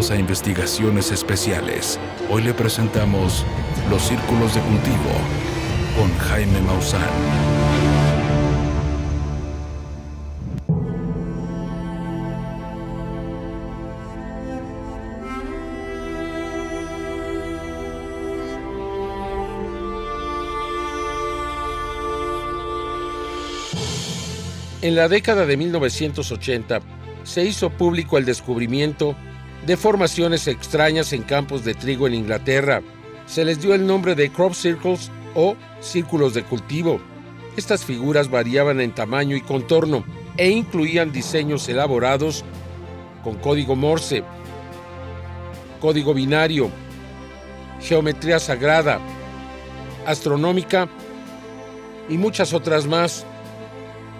Bienvenidos a Investigaciones Especiales. Hoy le presentamos Los Círculos de Cultivo con Jaime Maussan. En la década de 1980 se hizo público el descubrimiento de formaciones extrañas en campos de trigo en Inglaterra. Se les dio el nombre de crop circles o círculos de cultivo. Estas figuras variaban en tamaño y contorno e incluían diseños elaborados con código Morse, código binario, geometría sagrada, astronómica y muchas otras más.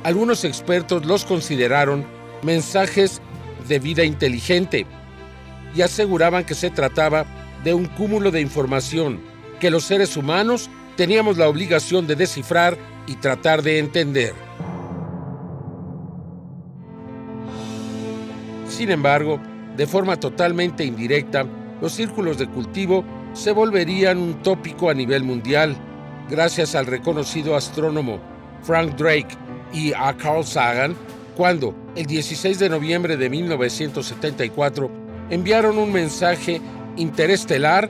Algunos expertos los consideraron mensajes de vida inteligente y aseguraban que se trataba de un cúmulo de información que los seres humanos teníamos la obligación de descifrar y tratar de entender. Sin embargo, de forma totalmente indirecta, los círculos de cultivo se volverían un tópico a nivel mundial gracias al reconocido astrónomo Frank Drake y a Carl Sagan, cuando, el 16 de noviembre de 1974, enviaron un mensaje interestelar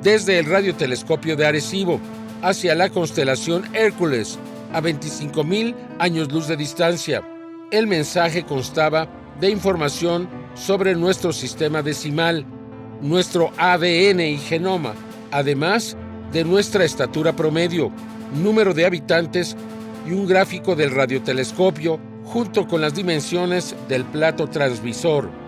desde el radiotelescopio de Arecibo hacia la constelación Hércules, a 25,000 años luz de distancia. El mensaje constaba de información sobre nuestro sistema decimal, nuestro ADN y genoma, además de nuestra estatura promedio, número de habitantes y un gráfico del radiotelescopio junto con las dimensiones del plato transmisor.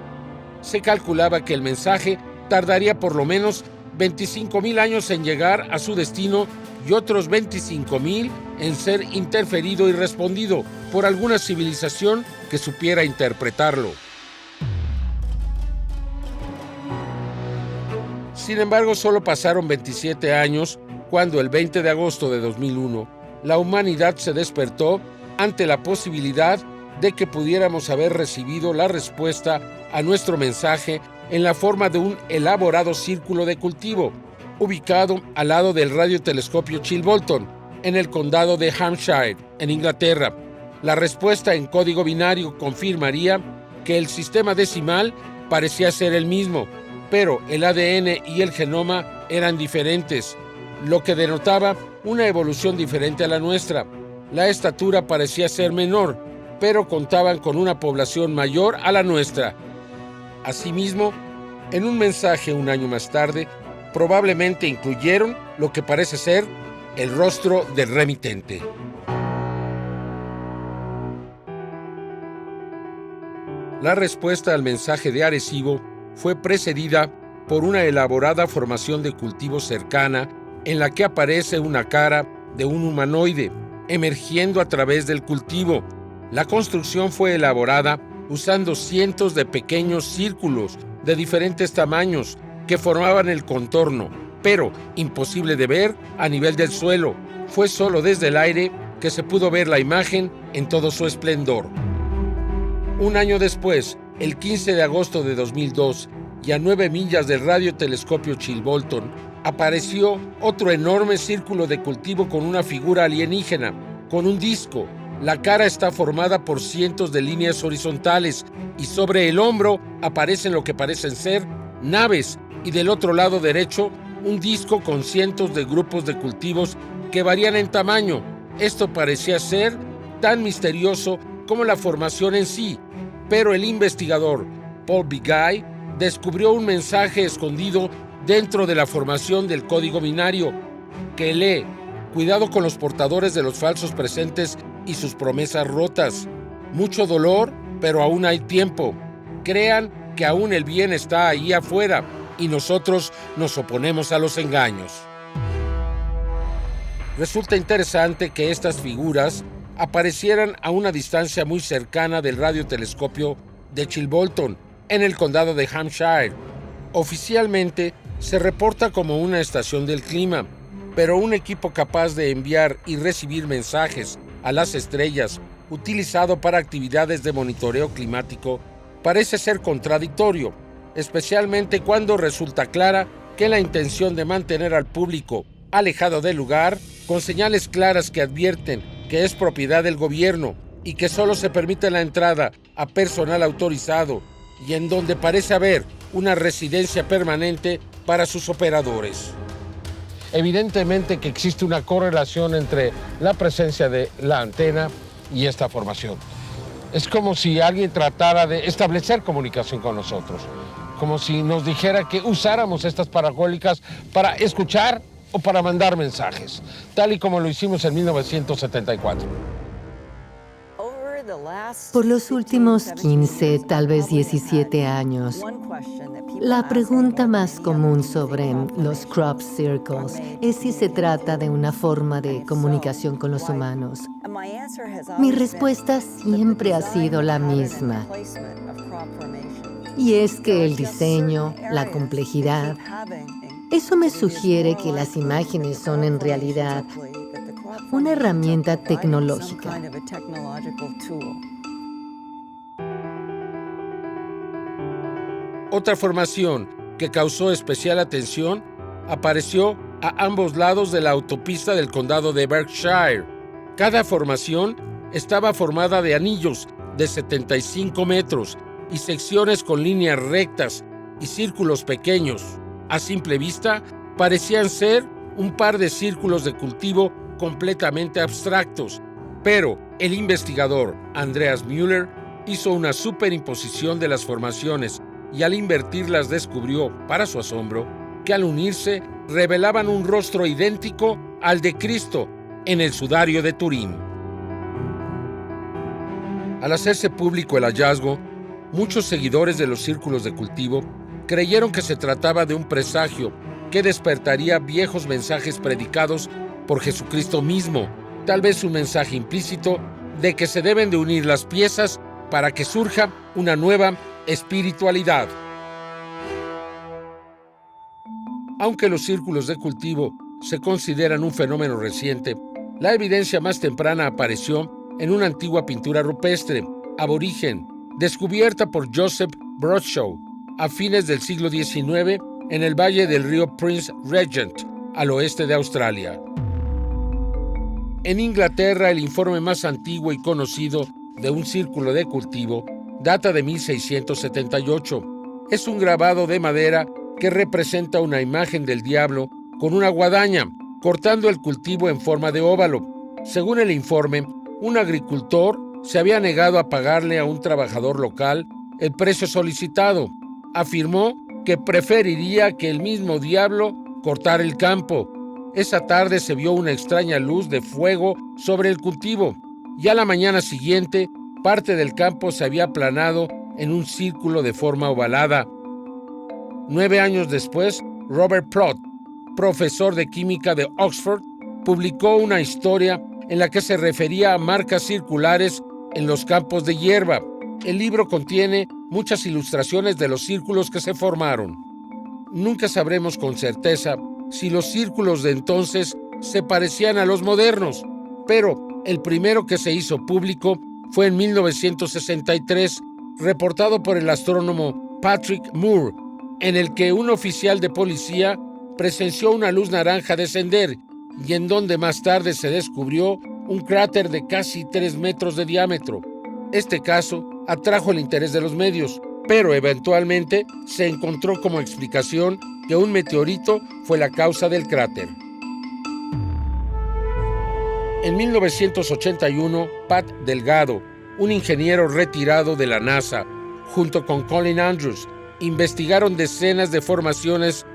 Se calculaba que el mensaje tardaría por lo menos 25,000 años en llegar a su destino y otros 25,000 en ser interferido y respondido por alguna civilización que supiera interpretarlo. Sin embargo, solo pasaron 27 años cuando el 20 de agosto de 2001 la humanidad se despertó ante la posibilidad de que pudiéramos haber recibido la respuesta a nuestro mensaje en la forma de un elaborado círculo de cultivo, ubicado al lado del radiotelescopio Chilbolton, en el condado de Hampshire, en Inglaterra. La respuesta en código binario confirmaría que el sistema decimal parecía ser el mismo, pero el ADN y el genoma eran diferentes, lo que denotaba una evolución diferente a la nuestra. La estatura parecía ser menor, pero contaban con una población mayor a la nuestra. Asimismo, en un mensaje un año más tarde, probablemente incluyeron lo que parece ser el rostro del remitente. La respuesta al mensaje de Arecibo fue precedida por una elaborada formación de cultivo cercana en la que aparece una cara de un humanoide emergiendo a través del cultivo. La construcción fue elaborada usando cientos de pequeños círculos de diferentes tamaños que formaban el contorno, pero imposible de ver a nivel del suelo. Fue solo desde el aire que se pudo ver la imagen en todo su esplendor. Un año después, el 15 de agosto de 2002, y a 9 millas del radiotelescopio Chilbolton, apareció otro enorme círculo de cultivo con una figura alienígena, con un disco. La cara está formada por cientos de líneas horizontales y sobre el hombro aparecen lo que parecen ser naves y del otro lado derecho un disco con cientos de grupos de cultivos que varían en tamaño. Esto parecía ser tan misterioso como la formación en sí, pero el investigador Paul Begay descubrió un mensaje escondido dentro de la formación del código binario, que lee: cuidado con los portadores de los falsos presentes y sus promesas rotas. Mucho dolor, pero aún hay tiempo. Crean que aún el bien está ahí afuera y nosotros nos oponemos a los engaños. Resulta interesante que estas figuras aparecieran a una distancia muy cercana del radiotelescopio de Chilbolton, en el condado de Hampshire. Oficialmente se reporta como una estación del clima, pero un equipo capaz de enviar y recibir mensajes a las estrellas utilizado para actividades de monitoreo climático parece ser contradictorio. especialmente cuando resulta clara que la intención de mantener al público alejado del lugar, con señales claras que advierten que es propiedad del gobierno y que solo se permite la entrada a personal autorizado y en donde parece haber una residencia permanente para sus operadores. Evidentemente que existe una correlación entre la presencia de la antena y esta formación. Es como si alguien tratara de establecer comunicación con nosotros, como si nos dijera que usáramos estas parabólicas para escuchar o para mandar mensajes, tal y como lo hicimos en 1974. Por los últimos 15, tal vez 17 años, la pregunta más común sobre los crop circles es si se trata de una forma de comunicación con los humanos. Mi respuesta siempre ha sido la misma. Y es que el diseño, la complejidad, eso me sugiere que las imágenes son en realidad una herramienta tecnológica. Otra formación que causó especial atención apareció a ambos lados de la autopista del condado de Berkshire. Cada formación estaba formada de anillos de 75 metros y secciones con líneas rectas y círculos pequeños. A simple vista, parecían ser un par de círculos de cultivo completamente abstractos, pero el investigador Andreas Müller hizo una superimposición de las formaciones y al invertirlas descubrió, para su asombro, que al unirse revelaban un rostro idéntico al de Cristo en el sudario de Turín. Al hacerse público el hallazgo, muchos seguidores de los círculos de cultivo creyeron que se trataba de un presagio que despertaría viejos mensajes predicados por Jesucristo mismo, tal vez un mensaje implícito de que se deben de unir las piezas para que surja una nueva espiritualidad. Aunque los círculos de cultivo se consideran un fenómeno reciente, la evidencia más temprana apareció en una antigua pintura rupestre, aborigen, descubierta por Joseph Bradshaw a fines del siglo XIX en el valle del río Prince Regent, al oeste de Australia. En Inglaterra, el informe más antiguo y conocido de un círculo de cultivo data de 1678. Es un grabado de madera que representa una imagen del diablo con una guadaña, cortando el cultivo en forma de óvalo. Según el informe, un agricultor se había negado a pagarle a un trabajador local el precio solicitado. Afirmó que preferiría que el mismo diablo cortara el campo. Esa tarde se vio una extraña luz de fuego sobre el cultivo. Ya la mañana siguiente, parte del campo se había aplanado en un círculo de forma ovalada. 9 años después, Robert Plot, profesor de química de Oxford, publicó una historia en la que se refería a marcas circulares en los campos de hierba. El libro contiene muchas ilustraciones de los círculos que se formaron. Nunca sabremos con certeza si los círculos de entonces se parecían a los modernos, pero el primero que se hizo público fue en 1963, reportado por el astrónomo Patrick Moore, en el que un oficial de policía presenció una luz naranja descender y en donde más tarde se descubrió un cráter de casi 3 metros de diámetro. Este caso atrajo el interés de los medios, pero eventualmente se encontró como explicación que un meteorito fue la causa del cráter. En 1981, Pat Delgado, un ingeniero retirado de la NASA, junto con Colin Andrews, investigaron decenas de formaciones,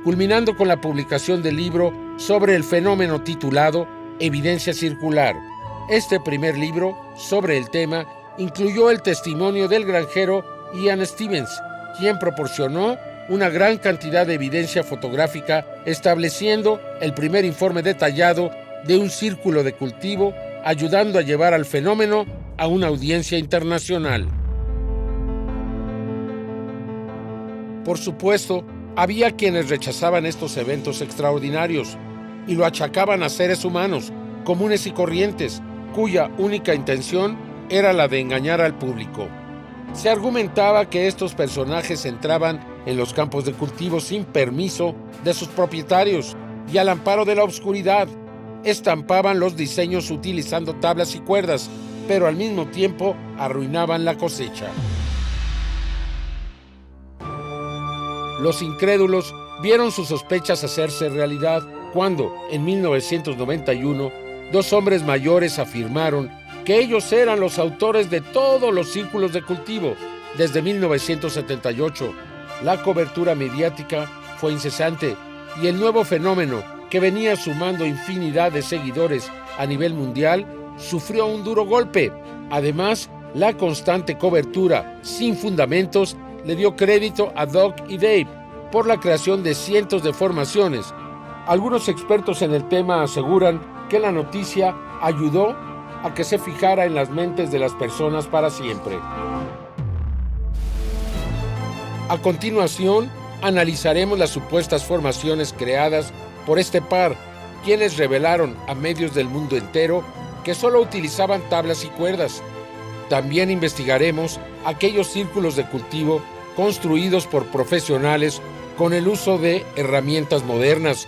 culminando con la publicación del libro sobre el fenómeno titulado Evidencia Circular. Este primer libro sobre el tema incluyó el testimonio del granjero Ian Stevens, quien proporcionó una gran cantidad de evidencia fotográfica, estableciendo el primer informe detallado de un círculo de cultivo, ayudando a llevar al fenómeno a una audiencia internacional. Por supuesto, había quienes rechazaban estos eventos extraordinarios y lo achacaban a seres humanos, comunes y corrientes, cuya única intención era la de engañar al público. Se argumentaba que estos personajes entraban en los campos de cultivo sin permiso de sus propietarios y al amparo de la oscuridad. Estampaban los diseños utilizando tablas y cuerdas, pero al mismo tiempo arruinaban la cosecha. Los incrédulos vieron sus sospechas hacerse realidad cuando, en 1991, dos hombres mayores afirmaron que ellos eran los autores de todos los círculos de cultivo. Desde 1978, la cobertura mediática fue incesante y el nuevo fenómeno, que venía sumando infinidad de seguidores a nivel mundial, sufrió un duro golpe. Además, la constante cobertura sin fundamentos le dio crédito a Doug y Dave por la creación de cientos de formaciones. Algunos expertos en el tema aseguran que la noticia ayudó a que se fijara en las mentes de las personas para siempre. A continuación, analizaremos las supuestas formaciones creadas por este par, quienes revelaron a medios del mundo entero que solo utilizaban tablas y cuerdas. También investigaremos aquellos círculos de cultivo construidos por profesionales con el uso de herramientas modernas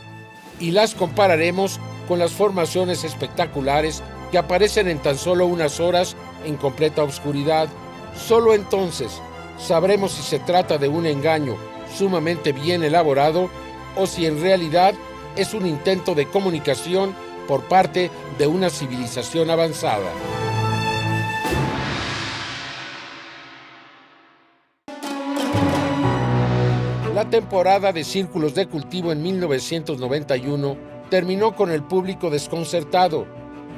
y las compararemos con las formaciones espectaculares que aparecen en tan solo unas horas en completa oscuridad. Solo entonces sabremos si se trata de un engaño sumamente bien elaborado o si en realidad es un intento de comunicación por parte de una civilización avanzada. La temporada de círculos de cultivo en 1991 terminó con el público desconcertado.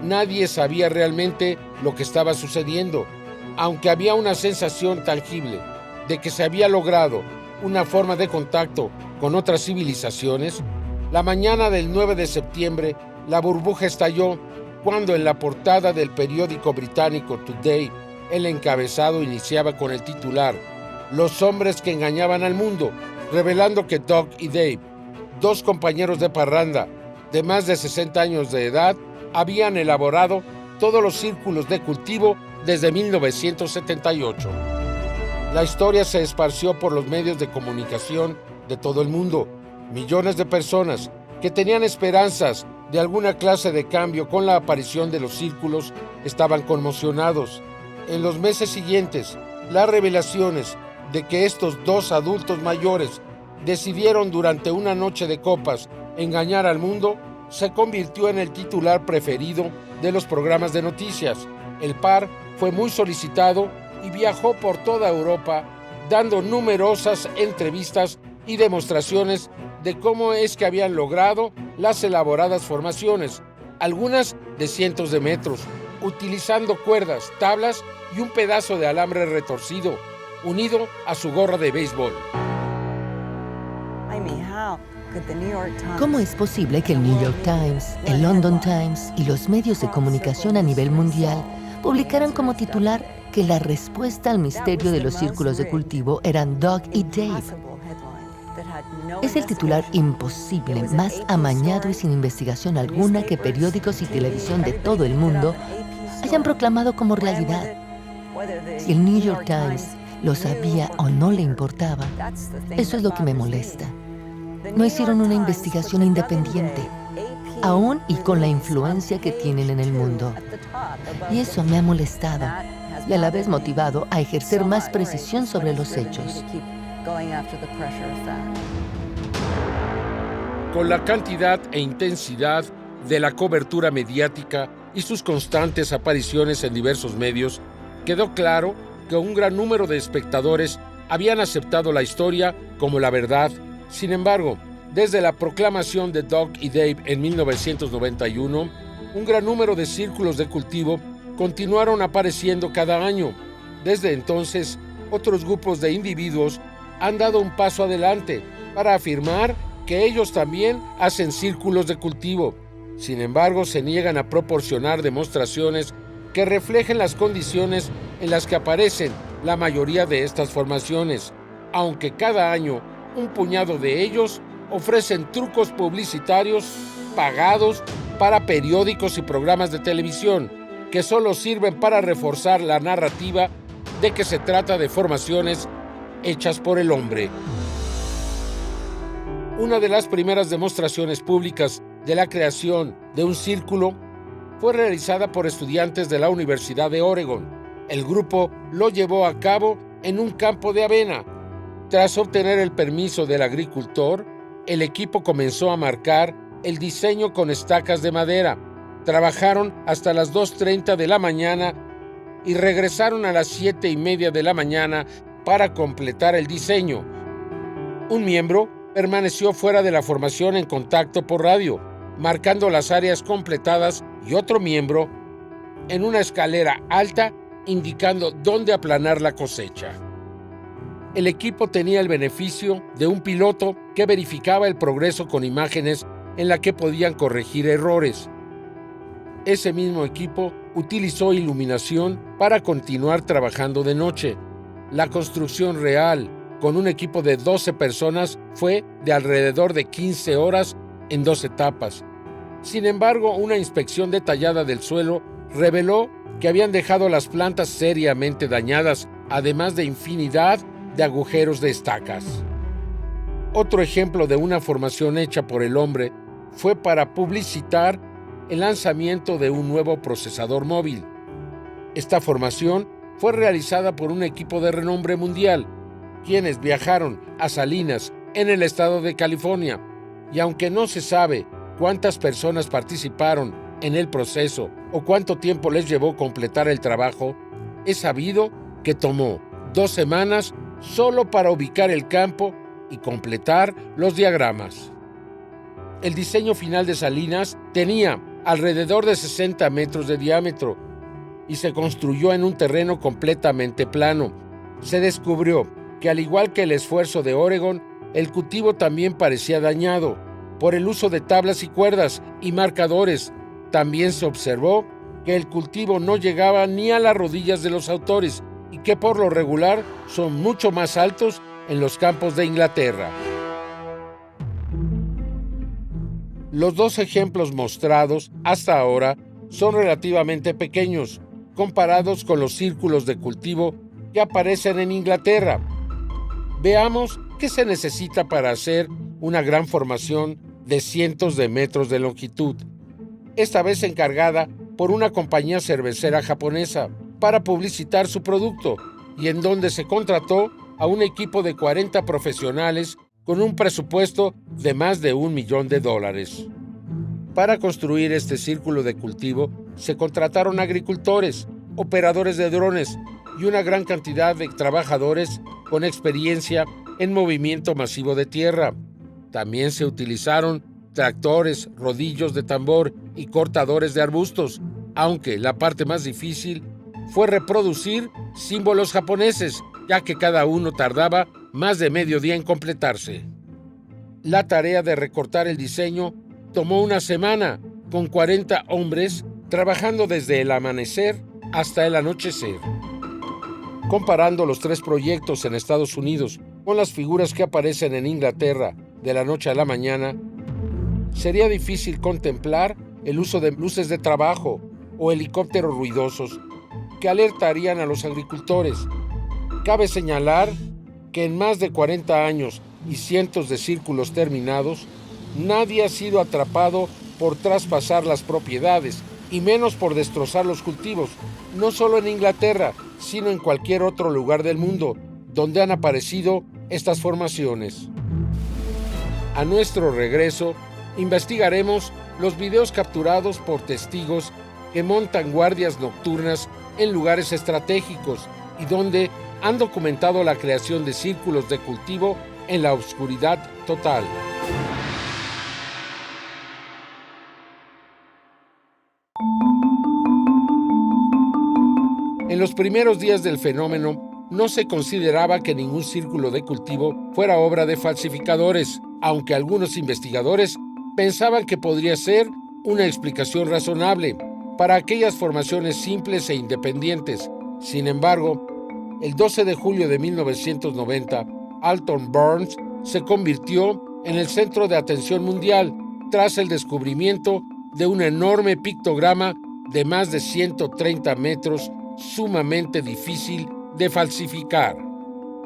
Nadie sabía realmente lo que estaba sucediendo, aunque había una sensación tangible de que se había logrado una forma de contacto con otras civilizaciones. La mañana del 9 de septiembre, la burbuja estalló cuando en la portada del periódico británico Today, el encabezado iniciaba con el titular «Los hombres que engañaban al mundo», revelando que Doug y Dave, dos compañeros de parranda de más de 60 años de edad, habían elaborado todos los círculos de cultivo desde 1978. La historia se esparció por los medios de comunicación de todo el mundo. Millones de personas que tenían esperanzas de alguna clase de cambio con la aparición de los círculos estaban conmocionados. En los meses siguientes, las revelaciones de que estos dos adultos mayores decidieron durante una noche de copas engañar al mundo se convirtió en el titular preferido de los programas de noticias. El par fue muy solicitado y viajó por toda Europa dando numerosas entrevistas y demostraciones de cómo es que habían logrado las elaboradas formaciones, algunas de cientos de metros, utilizando cuerdas, tablas y un pedazo de alambre retorcido, unido a su gorra de béisbol. ¿Cómo es posible que el New York Times, el London Times y los medios de comunicación a nivel mundial publicaran como titular que la respuesta al misterio de los círculos de cultivo eran Doug y Dave? Es el titular imposible, más amañado y sin investigación alguna que periódicos y televisión de todo el mundo hayan proclamado como realidad. Si el New York Times lo sabía o no le importaba, eso es lo que me molesta. No hicieron una investigación independiente, aún y con la influencia que tienen en el mundo. Y eso me ha molestado y a la vez motivado a ejercer más precisión sobre los hechos. Con la cantidad e intensidad de la cobertura mediática y sus constantes apariciones en diversos medios, quedó claro que un gran número de espectadores habían aceptado la historia como la verdad. Sin embargo, desde la proclamación de Doug y Dave en 1991, un gran número de círculos de cultivo continuaron apareciendo cada año. Desde entonces, otros grupos de individuos han dado un paso adelante para afirmar que ellos también hacen círculos de cultivo. Sin embargo, se niegan a proporcionar demostraciones que reflejen las condiciones en las que aparecen la mayoría de estas formaciones, aunque cada año un puñado de ellos ofrecen trucos publicitarios pagados para periódicos y programas de televisión que solo sirven para reforzar la narrativa de que se trata de formaciones hechas por el hombre. Una de las primeras demostraciones públicas de la creación de un círculo fue realizada por estudiantes de la Universidad de Oregon. El grupo lo llevó a cabo en un campo de avena. Tras obtener el permiso del agricultor, el equipo comenzó a marcar el diseño con estacas de madera. Trabajaron hasta las 2:30 de la mañana y regresaron a las 7:30 de la mañana para completar el diseño. Un miembro permaneció fuera de la formación en contacto por radio, marcando las áreas completadas, y otro miembro en una escalera alta indicando dónde aplanar la cosecha. El equipo tenía el beneficio de un piloto que verificaba el progreso con imágenes en la que podían corregir errores. Ese mismo equipo utilizó iluminación para continuar trabajando de noche. La construcción real, con un equipo de 12 personas, fue de alrededor de 15 horas en 2 etapas. Sin embargo, una inspección detallada del suelo reveló que habían dejado las plantas seriamente dañadas, además de infinidad de agujeros de estacas. Otro ejemplo de una formación hecha por el hombre fue para publicitar el lanzamiento de un nuevo procesador móvil. Esta formación fue realizada por un equipo de renombre mundial, quienes viajaron a Salinas, en el estado de California, y aunque no se sabe cuántas personas participaron en el proceso o cuánto tiempo les llevó completar el trabajo, es sabido que tomó 2 semanas solo para ubicar el campo y completar los diagramas. El diseño final de Salinas tenía alrededor de 60 metros de diámetro y se construyó en un terreno completamente plano. Se descubrió que, al igual que el esfuerzo de Oregon, el cultivo también parecía dañado por el uso de tablas y cuerdas y marcadores. También se observó que el cultivo no llegaba ni a las rodillas de los autores y que por lo regular son mucho más altos en los campos de Inglaterra. Los 2 ejemplos mostrados hasta ahora son relativamente pequeños comparados con los círculos de cultivo que aparecen en Inglaterra. Veamos qué se necesita para hacer una gran formación de cientos de metros de longitud, esta vez encargada por una compañía cervecera japonesa para publicitar su producto, y en donde se contrató a un equipo de 40 profesionales con un presupuesto de más de $1 millón. Para construir este círculo de cultivo se contrataron agricultores, operadores de drones y una gran cantidad de trabajadores con experiencia en movimiento masivo de tierra. También se utilizaron tractores, rodillos de tambor y cortadores de arbustos, aunque la parte más difícil fue reproducir símbolos japoneses, ya que cada uno tardaba más de medio día en completarse. La tarea de recortar el diseño tomó 1 semana, con 40 hombres trabajando desde el amanecer hasta el anochecer. Comparando los 3 proyectos en Estados Unidos con las figuras que aparecen en Inglaterra de la noche a la mañana, sería difícil contemplar el uso de luces de trabajo o helicópteros ruidosos que alertarían a los agricultores. Cabe señalar que en más de 40 años y cientos de círculos terminados, nadie ha sido atrapado por traspasar las propiedades y menos por destrozar los cultivos, no solo en Inglaterra, sino en cualquier otro lugar del mundo donde han aparecido estas formaciones. A nuestro regreso, investigaremos los videos capturados por testigos que montan guardias nocturnas en lugares estratégicos y donde han documentado la creación de círculos de cultivo en la oscuridad total. En los primeros días del fenómeno, no se consideraba que ningún círculo de cultivo fuera obra de falsificadores, aunque algunos investigadores pensaban que podría ser una explicación razonable para aquellas formaciones simples e independientes. Sin embargo, el 12 de julio de 1990, Alton Burns se convirtió en el centro de atención mundial tras el descubrimiento de un enorme pictograma de más de 130 metros, sumamente difícil de falsificar.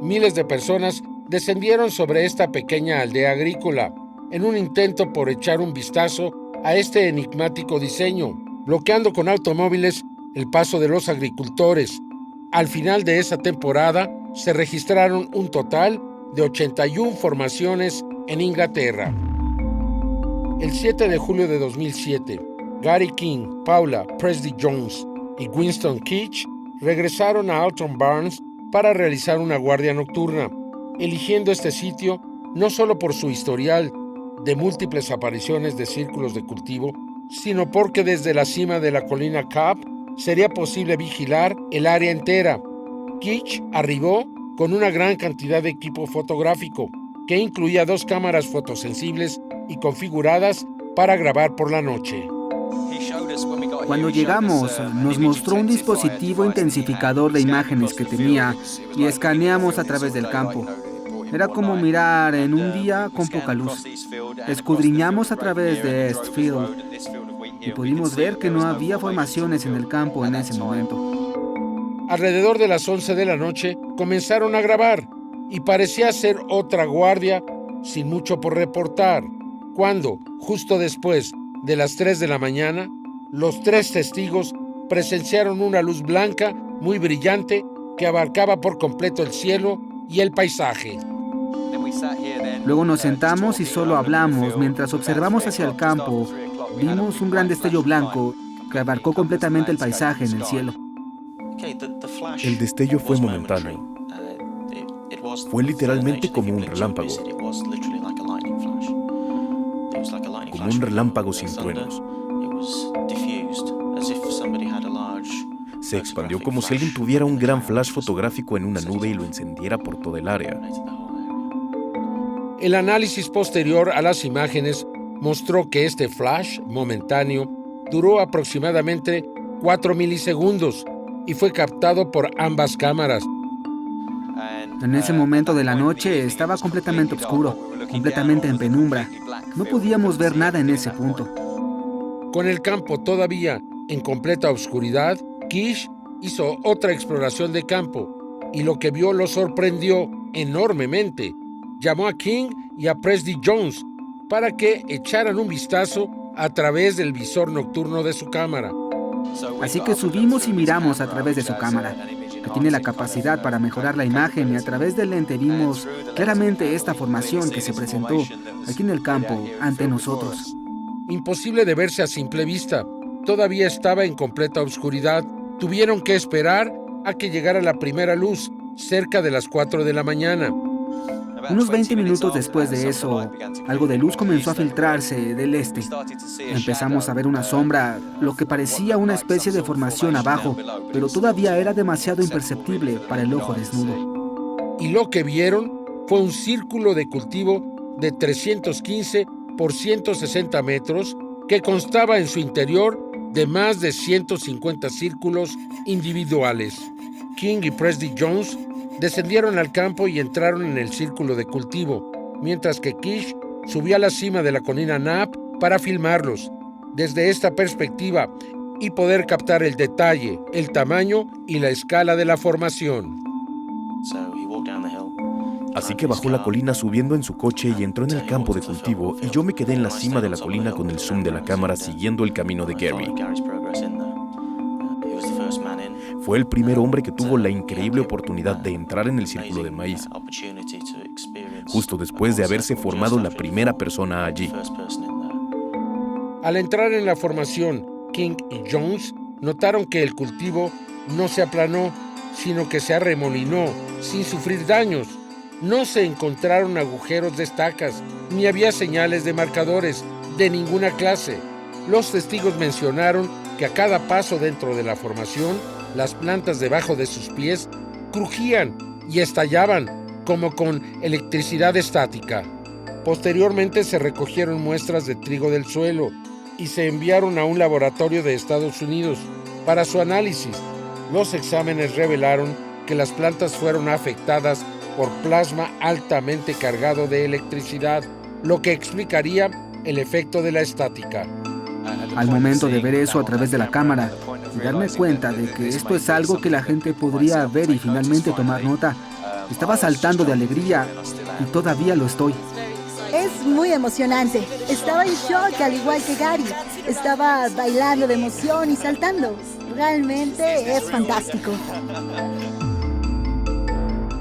Miles de personas descendieron sobre esta pequeña aldea agrícola en un intento por echar un vistazo a este enigmático diseño, bloqueando con automóviles el paso de los agricultores. Al final de esa temporada se registraron un total de 81 formaciones en Inglaterra. El 7 de julio de 2007, Gary King, Paula Presley Jones y Winston Keach regresaron a Alton Barnes para realizar una guardia nocturna, eligiendo este sitio no solo por su historial de múltiples apariciones de círculos de cultivo, sino porque desde la cima de la colina Cobb sería posible vigilar el área entera. Keach arribó con una gran cantidad de equipo fotográfico, que incluía 2 cámaras fotosensibles y configuradas para grabar por la noche. Cuando llegamos, nos mostró un dispositivo intensificador de imágenes que tenía y escaneamos a través del campo. Era como mirar en un día con poca luz. Escudriñamos a través de Eastfield y pudimos ver que no había formaciones en el campo en ese momento. Alrededor de las 11 de la noche comenzaron a grabar y parecía ser otra guardia sin mucho por reportar, cuando, justo después de las 3 de la mañana, los 3 testigos presenciaron una luz blanca muy brillante que abarcaba por completo el cielo y el paisaje. Luego nos sentamos y solo hablamos mientras observamos hacia el campo. Vimos un gran destello blanco que abarcó completamente el paisaje en el cielo. El destello fue momentáneo. Fue literalmente como un relámpago. Como un relámpago sin truenos. Se expandió como si alguien tuviera un gran flash fotográfico en una nube y lo encendiera por toda el área. El análisis posterior a las imágenes mostró que este flash momentáneo duró aproximadamente 4 milisegundos y fue captado por ambas cámaras. En ese momento de la noche estaba completamente oscuro, completamente en penumbra. No podíamos ver nada en ese punto. Con el campo todavía en completa oscuridad, Keach hizo otra exploración de campo y lo que vio lo sorprendió enormemente. Llamó a King y a Presley Jones para que echaran un vistazo a través del visor nocturno de su cámara. Así que subimos y miramos a través de su cámara, que tiene la capacidad para mejorar la imagen, y a través del lente vimos claramente esta formación que se presentó aquí en el campo ante nosotros. Imposible de verse a simple vista. Todavía estaba en completa oscuridad. Tuvieron que esperar a que llegara la primera luz, cerca de las 4 de la mañana. Unos 20 minutos después de eso, algo de luz comenzó a filtrarse del este. Empezamos a ver una sombra, lo que parecía una especie de formación abajo, pero todavía era demasiado imperceptible para el ojo desnudo. Y lo que vieron fue un círculo de cultivo de 315 por 160 metros que constaba en su interior de más de 150 círculos individuales. King y Presley Jones descendieron al campo y entraron en el círculo de cultivo, mientras que Keach subió a la cima de la colina Knapp para filmarlos desde esta perspectiva y poder captar el detalle, el tamaño y la escala de la formación. Así que bajó la colina subiendo en su coche y entró en el campo de cultivo, y yo me quedé en la cima de la colina con el zoom de la cámara siguiendo el camino de Gary. Fue el primer hombre que tuvo la increíble oportunidad de entrar en el círculo de maíz, justo después de haberse formado la primera persona allí. Al entrar en la formación, King y Jones notaron que el cultivo no se aplanó, sino que se arremolinó sin sufrir daños. No se encontraron agujeros de estacas, ni había señales de marcadores de ninguna clase. Los testigos mencionaron que a cada paso dentro de la formación, las plantas debajo de sus pies crujían y estallaban como con electricidad estática. Posteriormente se recogieron muestras de trigo del suelo y se enviaron a un laboratorio de Estados Unidos para su análisis. Los exámenes revelaron que las plantas fueron afectadas por plasma altamente cargado de electricidad, lo que explicaría el efecto de la estática. Al momento de ver eso a través de la cámara, y darme cuenta de que esto es algo que la gente podría ver y finalmente tomar nota. Estaba saltando de alegría y todavía lo estoy. Es muy emocionante. Estaba en shock al igual que Gary. Estaba bailando de emoción y saltando. Realmente es fantástico.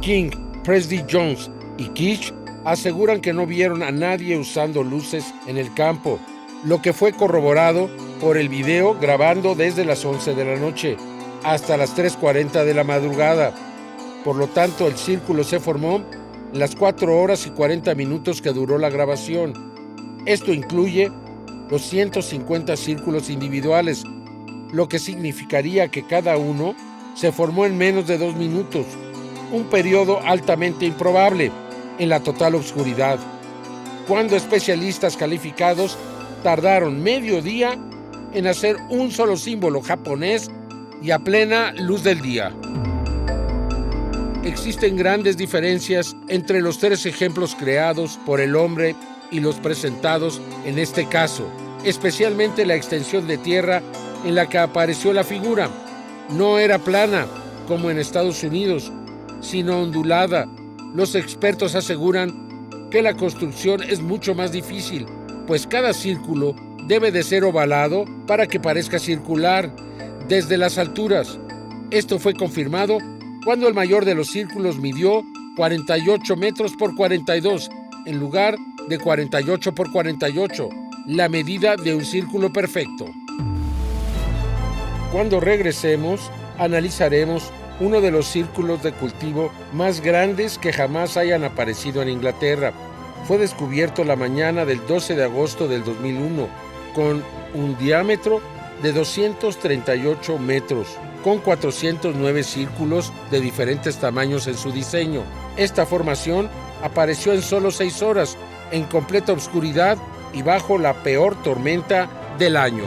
King, Presby Jones y Kish aseguran que no vieron a nadie usando luces en el campo, lo que fue corroborado por el video grabando desde las 11 de la noche hasta las 3:40 de la madrugada. Por lo tanto, el círculo se formó en las 4 horas y 40 minutos que duró la grabación. Esto incluye los 150 círculos individuales, lo que significaría que cada uno se formó en menos de 2 minutos, un periodo altamente improbable en la total oscuridad, cuando especialistas calificados tardaron medio día en hacer un solo símbolo japonés y a plena luz del día. Existen grandes diferencias entre los 3 ejemplos creados por el hombre y los presentados en este caso, especialmente la extensión de tierra en la que apareció la figura. No era plana, como en Estados Unidos, sino ondulada. Los expertos aseguran que la construcción es mucho más difícil, pues cada círculo debe de ser ovalado para que parezca circular desde las alturas. Esto fue confirmado cuando el mayor de los círculos midió 48 metros por 42, en lugar de 48 por 48, la medida de un círculo perfecto. Cuando regresemos, analizaremos uno de los círculos de cultivo más grandes que jamás hayan aparecido en Inglaterra. Fue descubierto la mañana del 12 de agosto del 2001, con un diámetro de 238 metros, con 409 círculos de diferentes tamaños en su diseño. Esta formación apareció en solo 6 horas, en completa oscuridad y bajo la peor tormenta del año.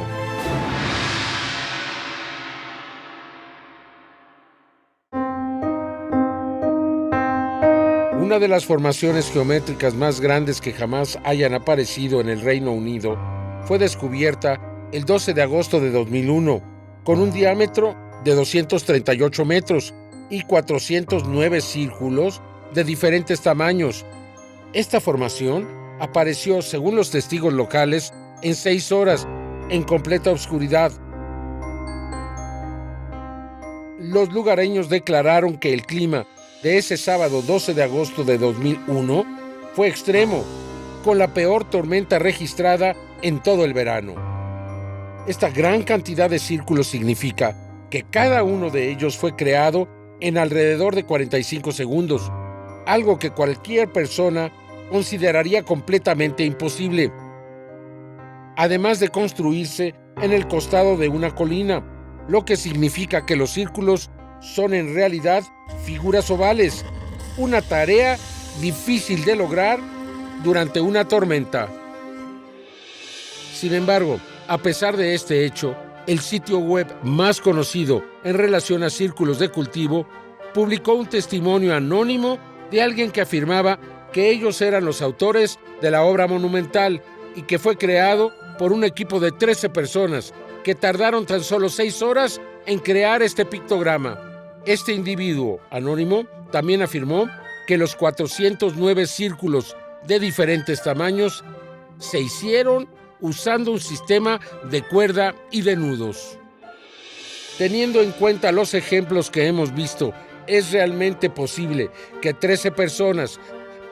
Una de las formaciones geométricas más grandes que jamás hayan aparecido en el Reino Unido fue descubierta el 12 de agosto de 2001, con un diámetro de 238 metros y 409 círculos de diferentes tamaños. Esta formación apareció, según los testigos locales, en 6 horas, en completa oscuridad. Los lugareños declararon que el clima de ese sábado 12 de agosto de 2001 fue extremo, con la peor tormenta registrada en todo el verano. Esta gran cantidad de círculos significa que cada uno de ellos fue creado en alrededor de 45 segundos, algo que cualquier persona consideraría completamente imposible. Además de construirse en el costado de una colina, lo que significa que los círculos son en realidad figuras ovales, una tarea difícil de lograr durante una tormenta. Sin embargo, a pesar de este hecho, el sitio web más conocido en relación a círculos de cultivo publicó un testimonio anónimo de alguien que afirmaba que ellos eran los autores de la obra monumental y que fue creado por un equipo de 13 personas que tardaron tan solo 6 horas en crear este pictograma. Este individuo anónimo también afirmó que los 409 círculos de diferentes tamaños se hicieron usando un sistema de cuerda y de nudos. Teniendo en cuenta los ejemplos que hemos visto, ¿es realmente posible que 13 personas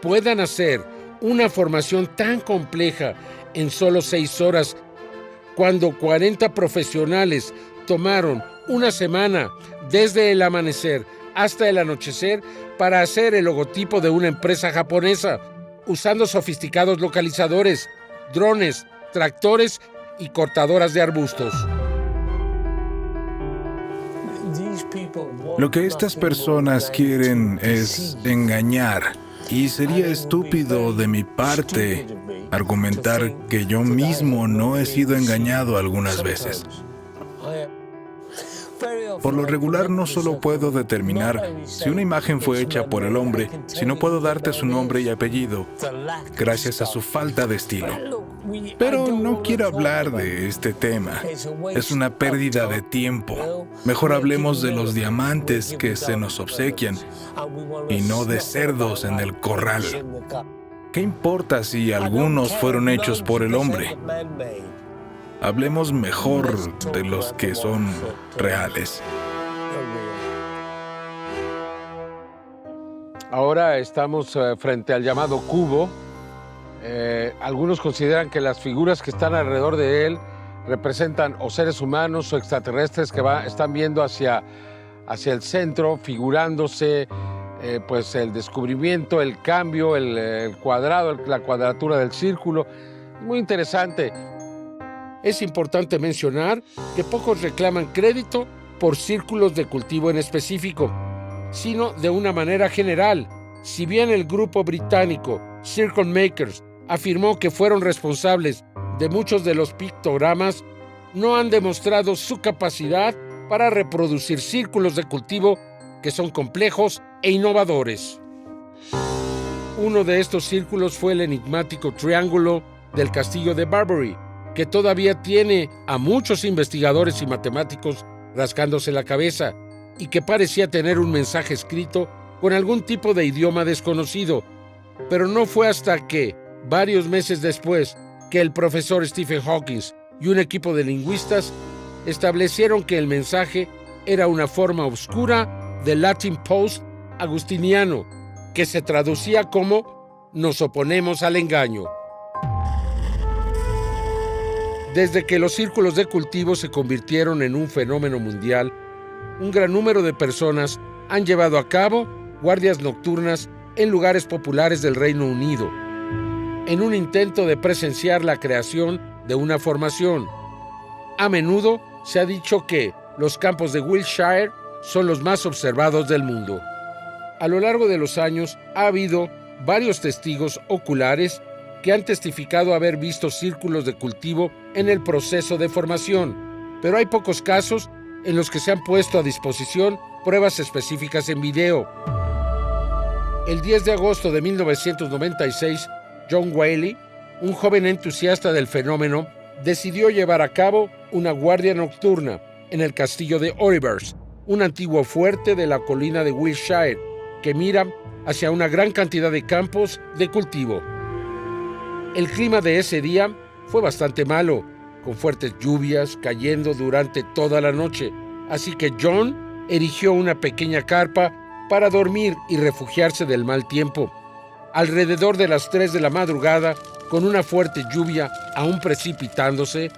puedan hacer una formación tan compleja en solo 6 horas, cuando 40 profesionales tomaron una semana desde el amanecer hasta el anochecer para hacer el logotipo de una empresa japonesa, usando sofisticados localizadores, drones, tractores y cortadoras de arbustos? Lo que estas personas quieren es engañar, y sería estúpido de mi parte argumentar que yo mismo no he sido engañado algunas veces. Por lo regular no solo puedo determinar si una imagen fue hecha por el hombre, sino puedo darte su nombre y apellido, gracias a su falta de estilo. Pero no quiero hablar de este tema. Es una pérdida de tiempo. Mejor hablemos de los diamantes que se nos obsequian y no de cerdos en el corral. ¿Qué importa si algunos fueron hechos por el hombre? Hablemos mejor de los que son reales. Ahora estamos frente al llamado cubo. Algunos consideran que las figuras que están alrededor de él representan o seres humanos o extraterrestres que están viendo hacia el centro, figurándose pues el descubrimiento, el cambio, el cuadrado, la cuadratura del círculo. Muy interesante. Es importante mencionar que pocos reclaman crédito por círculos de cultivo en específico, sino de una manera general. Si bien el grupo británico Circle Makers afirmó que fueron responsables de muchos de los pictogramas, no han demostrado su capacidad para reproducir círculos de cultivo que son complejos e innovadores. Uno de estos círculos fue el enigmático triángulo del castillo de Barbary, que todavía tiene a muchos investigadores y matemáticos rascándose la cabeza y que parecía tener un mensaje escrito con algún tipo de idioma desconocido. Pero no fue hasta que, varios meses después, que el profesor Stephen Hawking y un equipo de lingüistas establecieron que el mensaje era una forma oscura del Latin Post agustiniano, que se traducía como «nos oponemos al engaño». Desde que los círculos de cultivo se convirtieron en un fenómeno mundial, un gran número de personas han llevado a cabo guardias nocturnas en lugares populares del Reino Unido, en un intento de presenciar la creación de una formación. A menudo se ha dicho que los campos de Wiltshire son los más observados del mundo. A lo largo de los años ha habido varios testigos oculares que han testificado haber visto círculos de cultivo en el proceso de formación, pero hay pocos casos en los que se han puesto a disposición pruebas específicas en video. El 10 de agosto de 1996, John Whaley, un joven entusiasta del fenómeno, decidió llevar a cabo una guardia nocturna en el castillo de Orivers, un antiguo fuerte de la colina de Wiltshire, que mira hacia una gran cantidad de campos de cultivo. El clima de ese día fue bastante malo, con fuertes lluvias cayendo durante toda la noche, así que John erigió una pequeña carpa para dormir y refugiarse del mal tiempo. Alrededor de las 3 de la madrugada, con una fuerte lluvia aún precipitándose,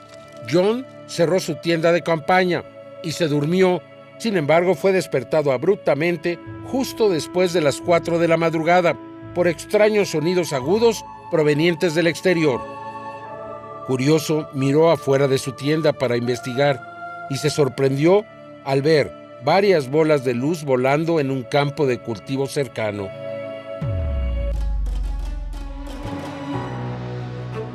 John cerró su tienda de campaña y se durmió. Sin embargo, fue despertado abruptamente justo después de las 4 de la madrugada por extraños sonidos agudos provenientes del exterior. Curioso, miró afuera de su tienda para investigar y se sorprendió al ver varias bolas de luz volando en un campo de cultivo cercano.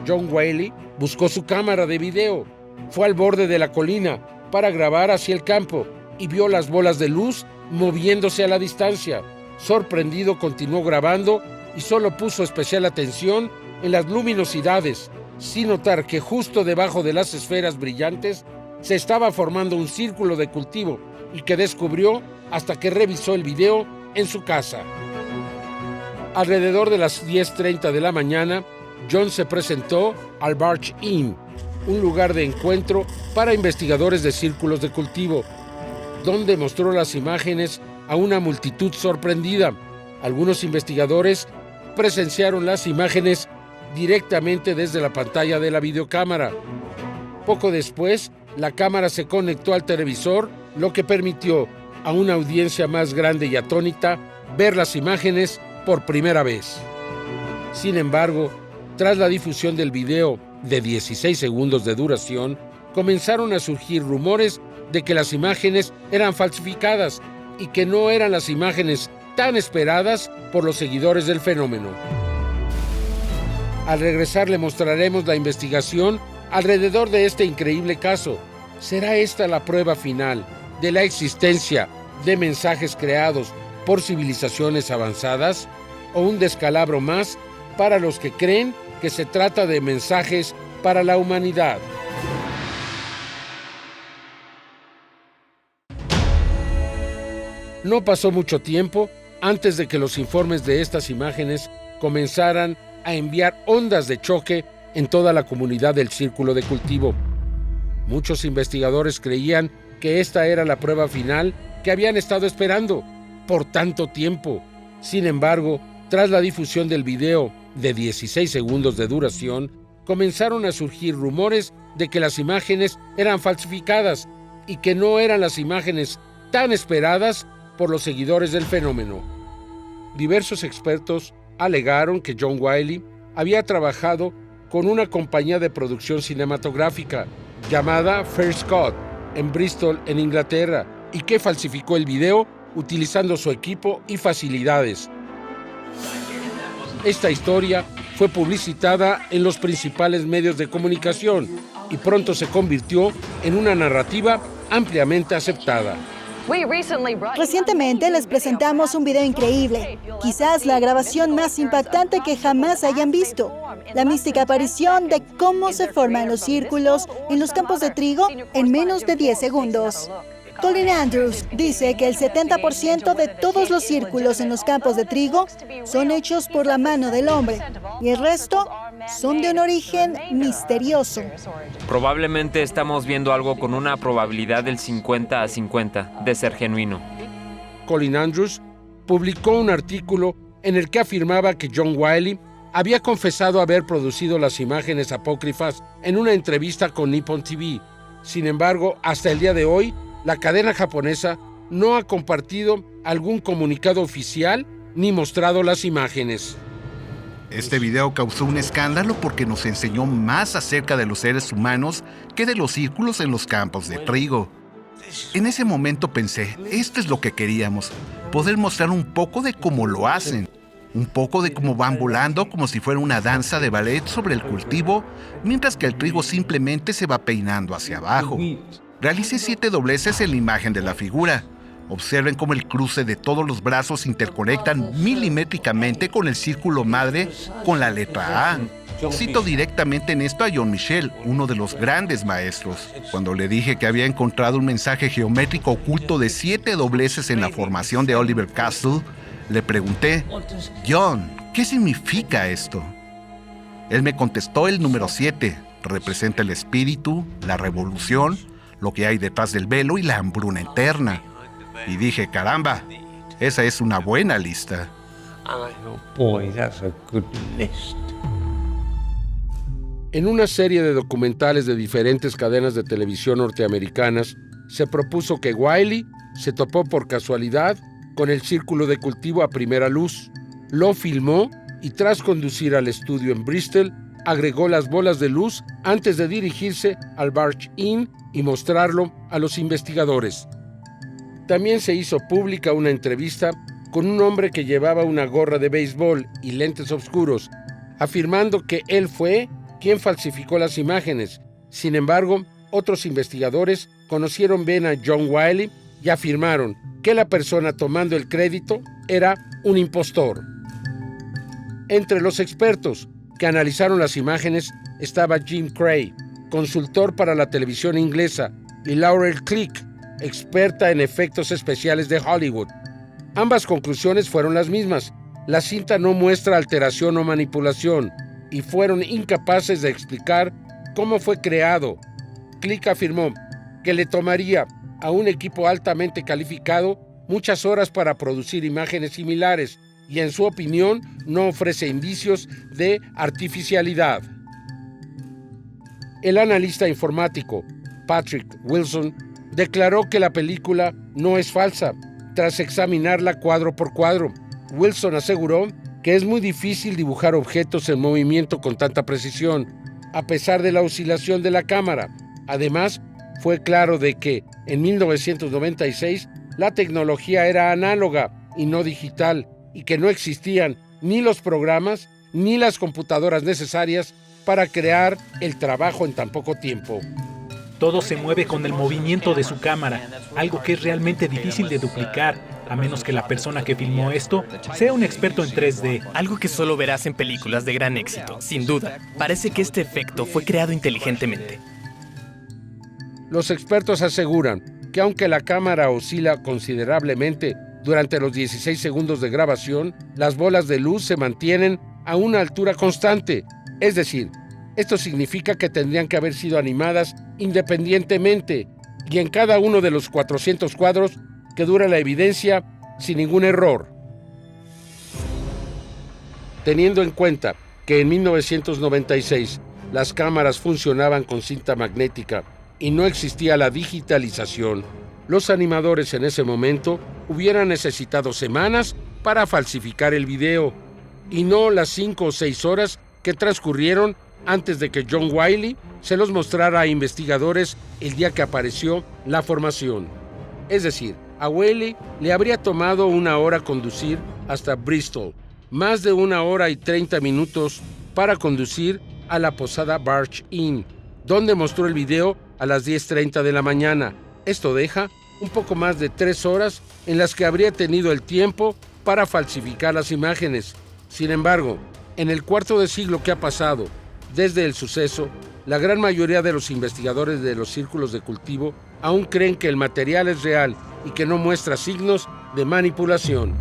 John Whaley buscó su cámara de video, fue al borde de la colina para grabar hacia el campo y vio las bolas de luz moviéndose a la distancia. Sorprendido, continuó grabando y solo puso especial atención en las luminosidades, sin notar que justo debajo de las esferas brillantes se estaba formando un círculo de cultivo y que descubrió hasta que revisó el video en su casa. Alrededor de las 10:30 de la mañana, John se presentó al Barge Inn, un lugar de encuentro para investigadores de círculos de cultivo, donde mostró las imágenes a una multitud sorprendida. Algunos investigadores presenciaron las imágenes directamente desde la pantalla de la videocámara. Poco después, la cámara se conectó al televisor, lo que permitió a una audiencia más grande y atónita ver las imágenes por primera vez. Sin embargo, tras la difusión del video de 16 segundos de duración, comenzaron a surgir rumores de que las imágenes eran falsificadas y que no eran las imágenes tan esperadas por los seguidores del fenómeno. Al regresar le mostraremos la investigación alrededor de este increíble caso. ¿Será esta la prueba final de la existencia de mensajes creados por civilizaciones avanzadas o un descalabro más para los que creen que se trata de mensajes para la humanidad? No pasó mucho tiempo antes de que los informes de estas imágenes comenzaran a enviar ondas de choque en toda la comunidad del círculo de cultivo. Muchos investigadores creían que esta era la prueba final que habían estado esperando por tanto tiempo. Sin embargo, tras la difusión del video de 16 segundos de duración, comenzaron a surgir rumores de que las imágenes eran falsificadas y que no eran las imágenes tan esperadas por los seguidores del fenómeno. Diversos expertos alegaron que John Wiley había trabajado con una compañía de producción cinematográfica llamada First Cut en Bristol, en Inglaterra, y que falsificó el video utilizando su equipo y facilidades. Esta historia fue publicitada en los principales medios de comunicación y pronto se convirtió en una narrativa ampliamente aceptada. Recientemente les presentamos un video increíble, quizás la grabación más impactante que jamás hayan visto. La mística aparición de cómo se forman los círculos en los campos de trigo en menos de 10 segundos. Colin Andrews dice que el 70% de todos los círculos en los campos de trigo son hechos por la mano del hombre y el resto son de un origen misterioso. Probablemente estamos viendo algo con una probabilidad del 50-50 de ser genuino. Colin Andrews publicó un artículo en el que afirmaba que John Wiley había confesado haber producido las imágenes apócrifas en una entrevista con Nippon TV. Sin embargo, hasta el día de hoy, la cadena japonesa no ha compartido algún comunicado oficial ni mostrado las imágenes. Este video causó un escándalo porque nos enseñó más acerca de los seres humanos que de los círculos en los campos de trigo. En ese momento pensé, esto es lo que queríamos, poder mostrar un poco de cómo lo hacen, un poco de cómo van volando como si fuera una danza de ballet sobre el cultivo, mientras que el trigo simplemente se va peinando hacia abajo. Realicé 7 dobleces en la imagen de la figura. Observen cómo el cruce de todos los brazos se interconectan milimétricamente con el círculo madre con la letra A. Cito directamente en esto a John Michell, uno de los grandes maestros. Cuando le dije que había encontrado un mensaje geométrico oculto de 7 dobleces en la formación de Oliver Castle, le pregunté, John, ¿qué significa esto? Él me contestó el número 7. Representa el espíritu, la revolución, lo que hay detrás del velo y la hambruna eterna. Y dije, caramba, esa es una buena lista. En una serie de documentales de diferentes cadenas de televisión norteamericanas, se propuso que Wiley se topó por casualidad con el círculo de cultivo a primera luz. Lo filmó y tras conducir al estudio en Bristol, agregó las bolas de luz antes de dirigirse al Barge Inn y mostrarlo a los investigadores. También se hizo pública una entrevista con un hombre que llevaba una gorra de béisbol y lentes oscuros, afirmando que él fue quien falsificó las imágenes. Sin embargo, otros investigadores conocieron bien a John Wiley y afirmaron que la persona tomando el crédito era un impostor. Entre los expertos que analizaron las imágenes estaba Jim Cray, consultor para la televisión inglesa, y Laurel Click, experta en efectos especiales de Hollywood. Ambas conclusiones fueron las mismas. La cinta no muestra alteración o manipulación y fueron incapaces de explicar cómo fue creado. Click afirmó que le tomaría a un equipo altamente calificado muchas horas para producir imágenes similares y, en su opinión, no ofrece indicios de artificialidad. El analista informático Patrick Wilson declaró que la película no es falsa tras examinarla cuadro por cuadro. Wilson aseguró que es muy difícil dibujar objetos en movimiento con tanta precisión, a pesar de la oscilación de la cámara. Además, fue claro de que en 1996 la tecnología era análoga y no digital, y que no existían ni los programas ni las computadoras necesarias para crear el trabajo en tan poco tiempo. Todo se mueve con el movimiento de su cámara, algo que es realmente difícil de duplicar, a menos que la persona que filmó esto sea un experto en 3D. Algo que solo verás en películas de gran éxito, sin duda. Parece que este efecto fue creado inteligentemente. Los expertos aseguran que aunque la cámara oscila considerablemente durante los 16 segundos de grabación, las bolas de luz se mantienen a una altura constante. Es decir, esto significa que tendrían que haber sido animadas independientemente y en cada uno de los 400 cuadros que dura la evidencia sin ningún error. Teniendo en cuenta que en 1996 las cámaras funcionaban con cinta magnética y no existía la digitalización, los animadores en ese momento hubieran necesitado semanas para falsificar el video, y no las 5 o 6 horas que transcurrieron antes de que John Wiley se los mostrara a investigadores el día que apareció la formación. Es decir, a Wiley le habría tomado 1 hora conducir hasta Bristol, más de 1 hora y 30 minutos para conducir a la posada Barge Inn, donde mostró el video a las 10:30 de la mañana. Esto deja un poco más de 3 horas en las que habría tenido el tiempo para falsificar las imágenes. Sin embargo, en el cuarto de siglo que ha pasado desde el suceso, la gran mayoría de los investigadores de los círculos de cultivo aún creen que el material es real y que no muestra signos de manipulación.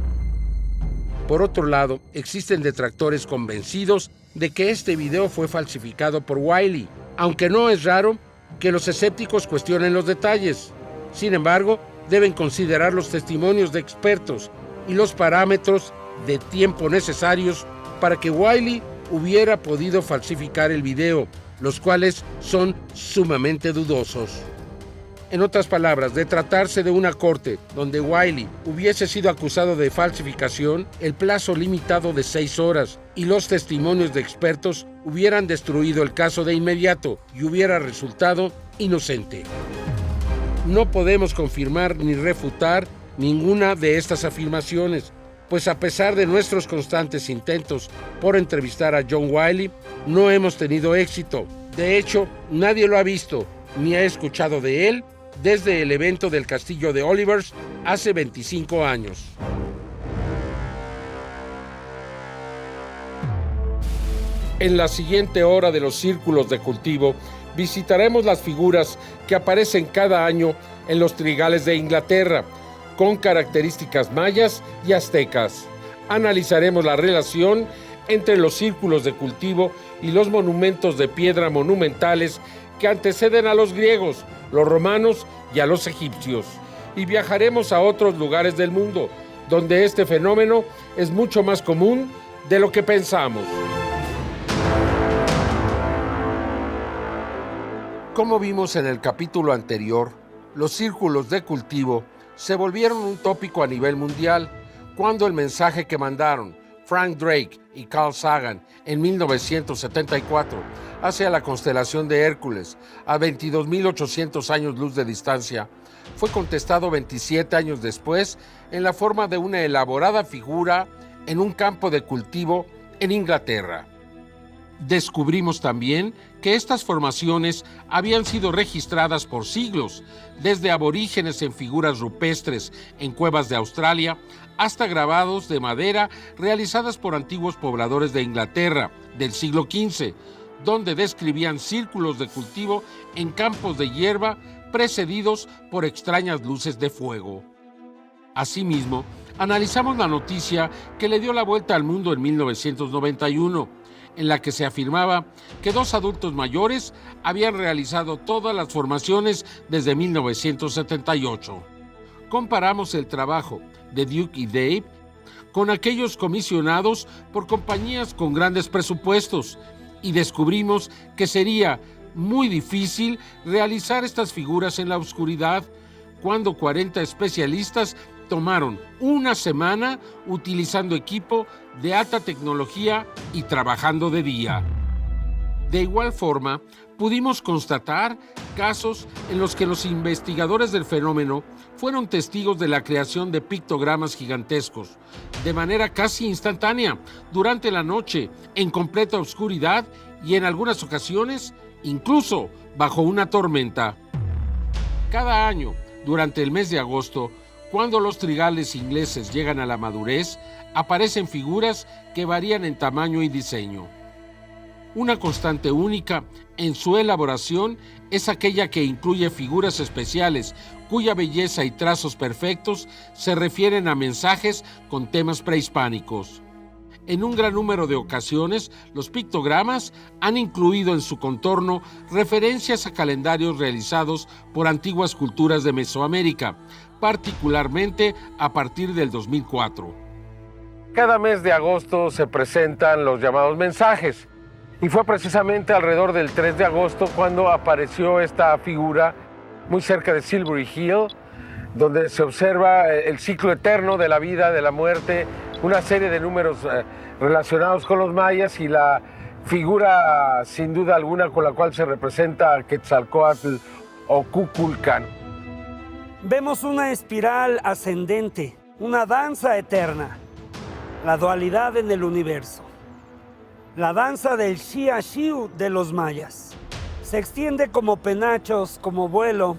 Por otro lado, existen detractores convencidos de que este video fue falsificado por Wiley, aunque no es raro que los escépticos cuestionen los detalles. Sin embargo, deben considerar los testimonios de expertos y los parámetros de tiempo necesarios para que Wiley hubiera podido falsificar el video, los cuales son sumamente dudosos. En otras palabras, de tratarse de una corte donde Wiley hubiese sido acusado de falsificación, el plazo limitado de 6 horas y los testimonios de expertos hubieran destruido el caso de inmediato y hubiera resultado inocente. No podemos confirmar ni refutar ninguna de estas afirmaciones, pues a pesar de nuestros constantes intentos por entrevistar a John Wiley, no hemos tenido éxito. De hecho, nadie lo ha visto ni ha escuchado de él desde el evento del castillo de Olivers hace 25 años. En la siguiente hora de los círculos de cultivo, visitaremos las figuras que aparecen cada año en los trigales de Inglaterra, con características mayas y aztecas. Analizaremos la relación entre los círculos de cultivo y los monumentos de piedra monumentales que anteceden a los griegos, los romanos y a los egipcios. Y viajaremos a otros lugares del mundo, donde este fenómeno es mucho más común de lo que pensamos. Como vimos en el capítulo anterior, los círculos de cultivo se volvieron un tópico a nivel mundial cuando el mensaje que mandaron Frank Drake y Carl Sagan en 1974 hacia la constelación de Hércules a 22.800 años luz de distancia fue contestado 27 años después en la forma de una elaborada figura en un campo de cultivo en Inglaterra. Descubrimos también que estas formaciones habían sido registradas por siglos, desde aborígenes en figuras rupestres en cuevas de Australia hasta grabados de madera realizadas por antiguos pobladores de Inglaterra del siglo XV, donde describían círculos de cultivo en campos de hierba precedidos por extrañas luces de fuego. Asimismo, analizamos la noticia que le dio la vuelta al mundo en 1991, en la que se afirmaba que 2 adultos mayores habían realizado todas las formaciones desde 1978. Comparamos el trabajo de Duke y Dave con aquellos comisionados por compañías con grandes presupuestos y descubrimos que sería muy difícil realizar estas figuras en la oscuridad cuando 40 especialistas tomaron una semana utilizando equipo de alta tecnología y trabajando de día. De igual forma, pudimos constatar casos en los que los investigadores del fenómeno fueron testigos de la creación de pictogramas gigantescos, de manera casi instantánea, durante la noche, en completa oscuridad y en algunas ocasiones, incluso bajo una tormenta. Cada año, durante el mes de agosto, cuando los trigales ingleses llegan a la madurez, aparecen figuras que varían en tamaño y diseño. Una constante única en su elaboración es aquella que incluye figuras especiales cuya belleza y trazos perfectos se refieren a mensajes con temas prehispánicos. En un gran número de ocasiones, los pictogramas han incluido en su contorno referencias a calendarios realizados por antiguas culturas de Mesoamérica, particularmente a partir del 2004. Cada mes de agosto se presentan los llamados mensajes, y fue precisamente alrededor del 3 de agosto cuando apareció esta figura muy cerca de Silbury Hill, donde se observa el ciclo eterno de la vida, de la muerte, una serie de números relacionados con los mayas y la figura sin duda alguna con la cual se representa a Quetzalcóatl o Kukulcán. Vemos una espiral ascendente, una danza eterna, la dualidad en el universo. La danza del Xiaxiu de los mayas. Se extiende como penachos, como vuelo,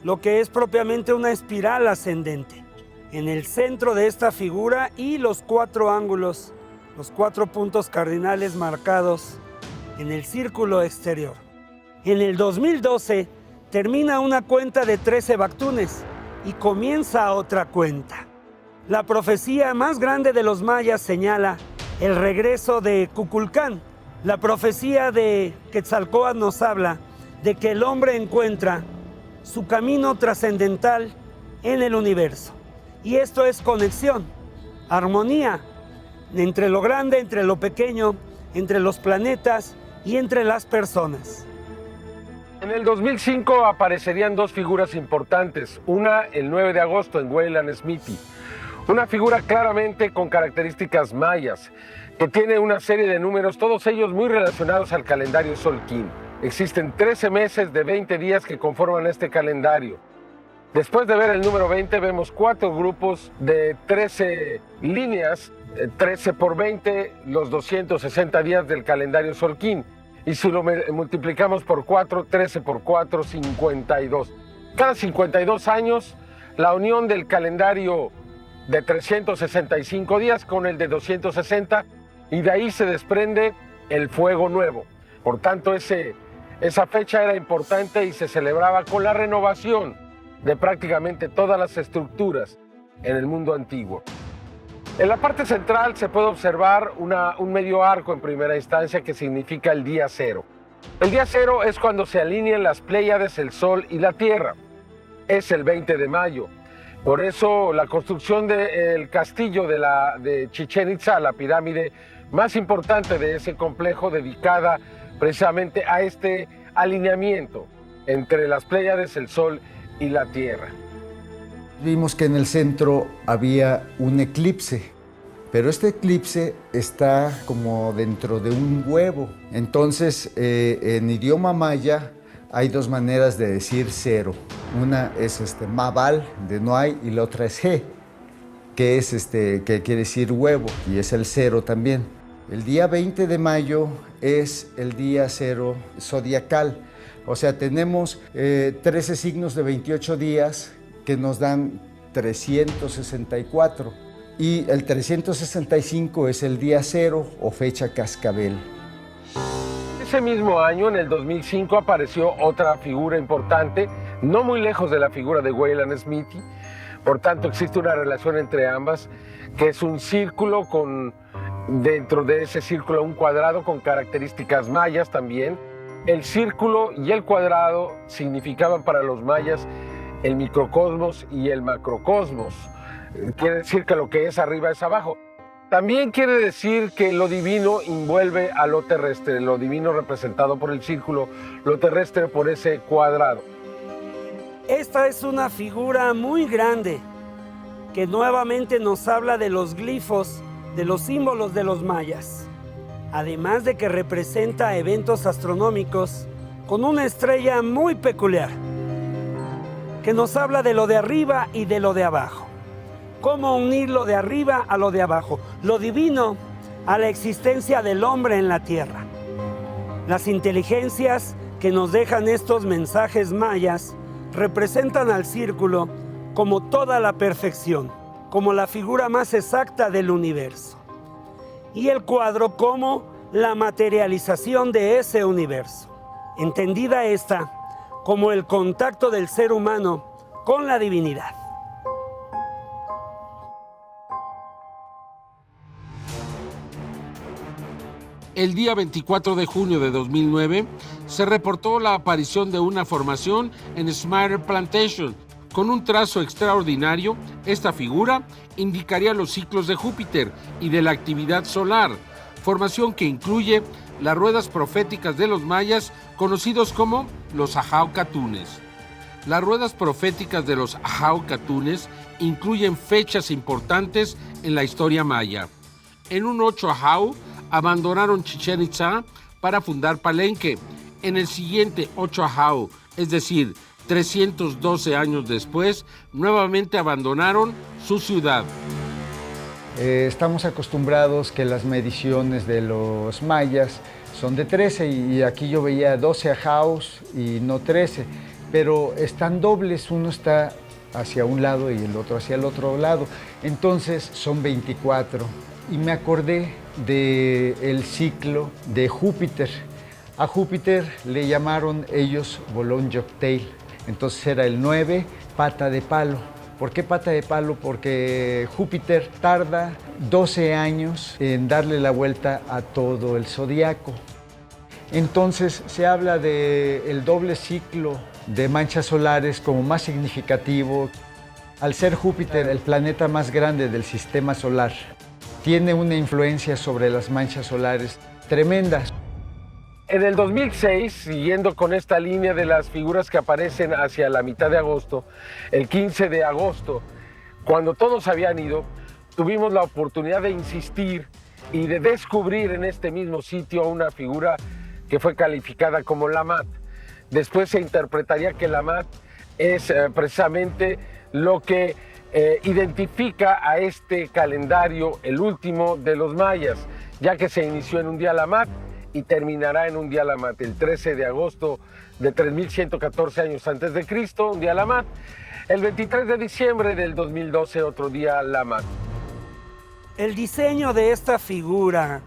lo que es propiamente una espiral ascendente. En el centro de esta figura y los 4 ángulos, los 4 puntos cardinales marcados en el círculo exterior. En el 2012 termina una cuenta de 13 bactunes y comienza otra cuenta. La profecía más grande de los mayas señala el regreso de Kukulcán. La profecía de Quetzalcóatl nos habla de que el hombre encuentra su camino trascendental en el universo. Y esto es conexión, armonía entre lo grande, entre lo pequeño, entre los planetas y entre las personas. En el 2005 aparecerían 2 figuras importantes. Una el 9 de agosto en Wayland Smithy. Una figura claramente con características mayas, que tiene una serie de números, todos ellos muy relacionados al calendario Xolquín. Existen 13 meses de 20 días que conforman este calendario. Después de ver el número 20, vemos 4 grupos de 13 líneas, 13 por 20, los 260 días del calendario Xolquín. Y si lo multiplicamos por 4, 13 por 4, 52. Cada 52 años, la unión del calendario de 365 días con el de 260, y de ahí se desprende el fuego nuevo. Por tanto, esa fecha era importante y se celebraba con la renovación de prácticamente todas las estructuras en el mundo antiguo. En la parte central se puede observar un medio arco en primera instancia que significa el día cero. El día cero es cuando se alinean las Pléyades, el Sol y la Tierra. Es el 20 de mayo. Por eso la construcción del castillo de Chichén Itzá, la pirámide más importante de ese complejo, dedicada precisamente a este alineamiento entre las Pléyades, el Sol y la Tierra. Vimos que en el centro había un eclipse, pero este eclipse está como dentro de un huevo. Entonces, en idioma maya hay 2 maneras de decir cero. Una es Mabal, de no hay, y la otra es He, que es que quiere decir huevo, y es el cero también. El día 20 de mayo es el día cero zodiacal. O sea, tenemos 13 signos de 28 días que nos dan 364. Y el 365 es el día cero o fecha cascabel. Ese mismo año, en el 2005, apareció otra figura importante, no muy lejos de la figura de Wayland Smithy. Por tanto, existe una relación entre ambas, que es un círculo con, dentro de ese círculo, un cuadrado con características mayas también. El círculo y el cuadrado significaban para los mayas el microcosmos y el macrocosmos. Quiere decir que lo que es arriba es abajo. También quiere decir que lo divino envuelve a lo terrestre, lo divino representado por el círculo, lo terrestre por ese cuadrado. Esta es una figura muy grande que nuevamente nos habla de los glifos, de los símbolos de los mayas. Además de que representa eventos astronómicos con una estrella muy peculiar, que nos habla de lo de arriba y de lo de abajo. Cómo unir lo de arriba a lo de abajo, lo divino a la existencia del hombre en la tierra. Las inteligencias que nos dejan estos mensajes mayas representan al círculo como toda la perfección, como la figura más exacta del universo, y el cuadro como la materialización de ese universo, entendida esta como el contacto del ser humano con la divinidad. El día 24 de junio de 2009 se reportó la aparición de una formación en Smiler Plantation. Con un trazo extraordinario, esta figura indicaría los ciclos de Júpiter y de la actividad solar, formación que incluye las ruedas proféticas de los mayas, conocidos como los Ajao-Catunes. Las ruedas proféticas de los Ajao-Catunes incluyen fechas importantes en la historia maya. En un 8 Ajao, abandonaron Chichén Itzá para fundar Palenque. En el siguiente 8 Ajao, es decir, 312 años después, nuevamente abandonaron su ciudad. Estamos acostumbrados que las mediciones de los mayas son de 13 y aquí yo veía 12 ajaos y no 13, pero están dobles, uno está hacia un lado y el otro hacia el otro lado, entonces son 24. Y me acordé del ciclo de Júpiter. A Júpiter le llamaron ellos Bolón Yoctail. Entonces era el 9, pata de palo. ¿Por qué pata de palo? Porque Júpiter tarda 12 años en darle la vuelta a todo el zodiaco. Entonces se habla del doble ciclo de manchas solares como más significativo. Al ser Júpiter el planeta más grande del sistema solar, tiene una influencia sobre las manchas solares tremendas. En el 2006, siguiendo con esta línea de las figuras que aparecen hacia la mitad de agosto, el 15 de agosto, cuando todos habían ido, tuvimos la oportunidad de insistir y de descubrir en este mismo sitio una figura que fue calificada como Lamat. Después se interpretaría que Lamat es precisamente lo que identifica a este calendario, el último de los mayas, ya que se inició en un día Lamat y terminará en un día Lamat, el 13 de agosto de 3114 años antes de Cristo, un día Lamat, el 23 de diciembre del 2012, otro día Lamat. El diseño de esta figura,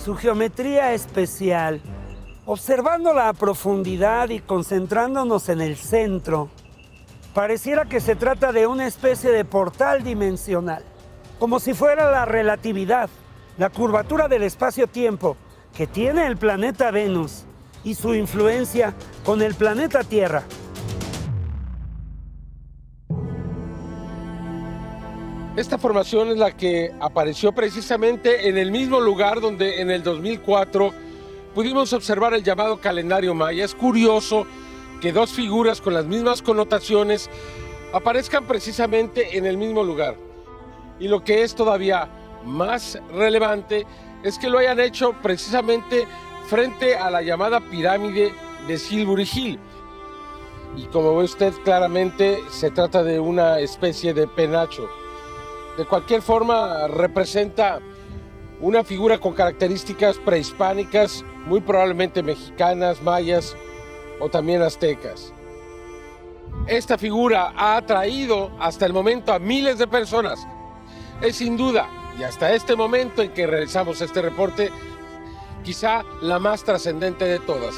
su geometría especial, observándola a profundidad y concentrándonos en el centro, pareciera que se trata de una especie de portal dimensional, como si fuera la relatividad, la curvatura del espacio-tiempo que tiene el planeta Venus y su influencia con el planeta Tierra. Esta formación es la que apareció precisamente en el mismo lugar donde en el 2004 pudimos observar el llamado calendario maya. Es curioso que dos figuras con las mismas connotaciones aparezcan precisamente en el mismo lugar. Y lo que es todavía más relevante es que lo hayan hecho precisamente frente a la llamada pirámide de Silbury Hill. Y como ve usted claramente, se trata de una especie de penacho. De cualquier forma, representa una figura con características prehispánicas, muy probablemente mexicanas, mayas o también aztecas. Esta figura ha atraído hasta el momento a miles de personas. Es sin duda, y hasta este momento en que realizamos este reporte, quizá la más trascendente de todas.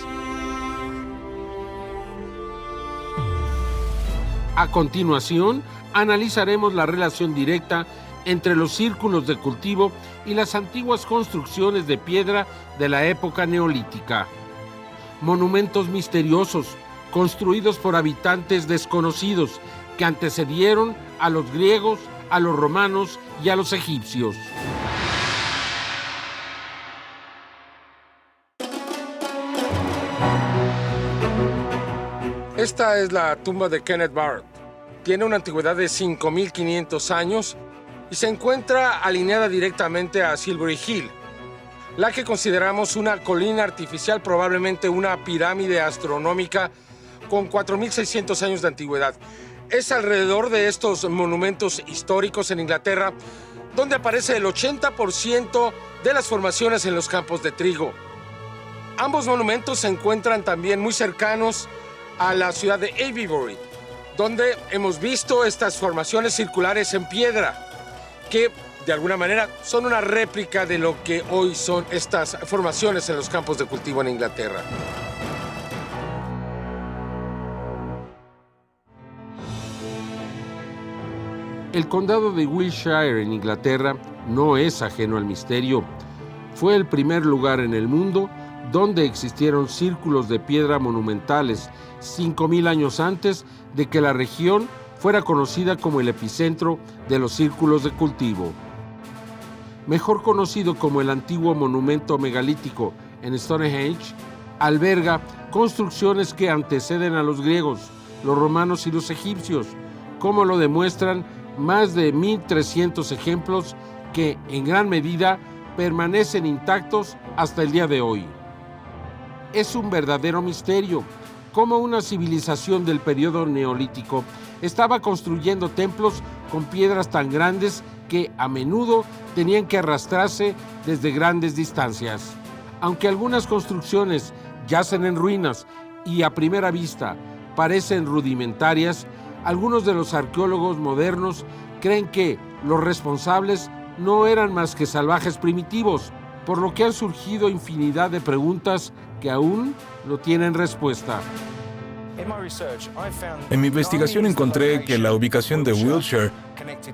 A continuación, analizaremos la relación directa entre los círculos de cultivo y las antiguas construcciones de piedra de la época neolítica. Monumentos misteriosos, construidos por habitantes desconocidos que antecedieron a los griegos, a los romanos y a los egipcios. Esta es la tumba de Kenneth Barrett. Tiene una antigüedad de 5.500 años y se encuentra alineada directamente a Silbury Hill, la que consideramos una colina artificial, probablemente una pirámide astronómica con 4.600 años de antigüedad. Es alrededor de estos monumentos históricos en Inglaterra donde aparece el 80% de las formaciones en los campos de trigo. Ambos monumentos se encuentran también muy cercanos a la ciudad de Avebury, donde hemos visto estas formaciones circulares en piedra, que de alguna manera son una réplica de lo que hoy son estas formaciones en los campos de cultivo en Inglaterra. El condado de Wiltshire en Inglaterra no es ajeno al misterio. Fue el primer lugar en el mundo donde existieron círculos de piedra monumentales 5,000 años antes de que la región fuera conocida como el epicentro de los círculos de cultivo. Mejor conocido como el antiguo monumento megalítico en Stonehenge, alberga construcciones que anteceden a los griegos, los romanos y los egipcios, como lo demuestran más de 1,300 ejemplos que, en gran medida, permanecen intactos hasta el día de hoy. Es un verdadero misterio cómo una civilización del periodo neolítico estaba construyendo templos con piedras tan grandes que a menudo tenían que arrastrarse desde grandes distancias. Aunque algunas construcciones yacen en ruinas y a primera vista parecen rudimentarias, algunos de los arqueólogos modernos creen que los responsables no eran más que salvajes primitivos, por lo que han surgido infinidad de preguntas que aún no tienen respuesta. En mi investigación encontré que la ubicación de Wiltshire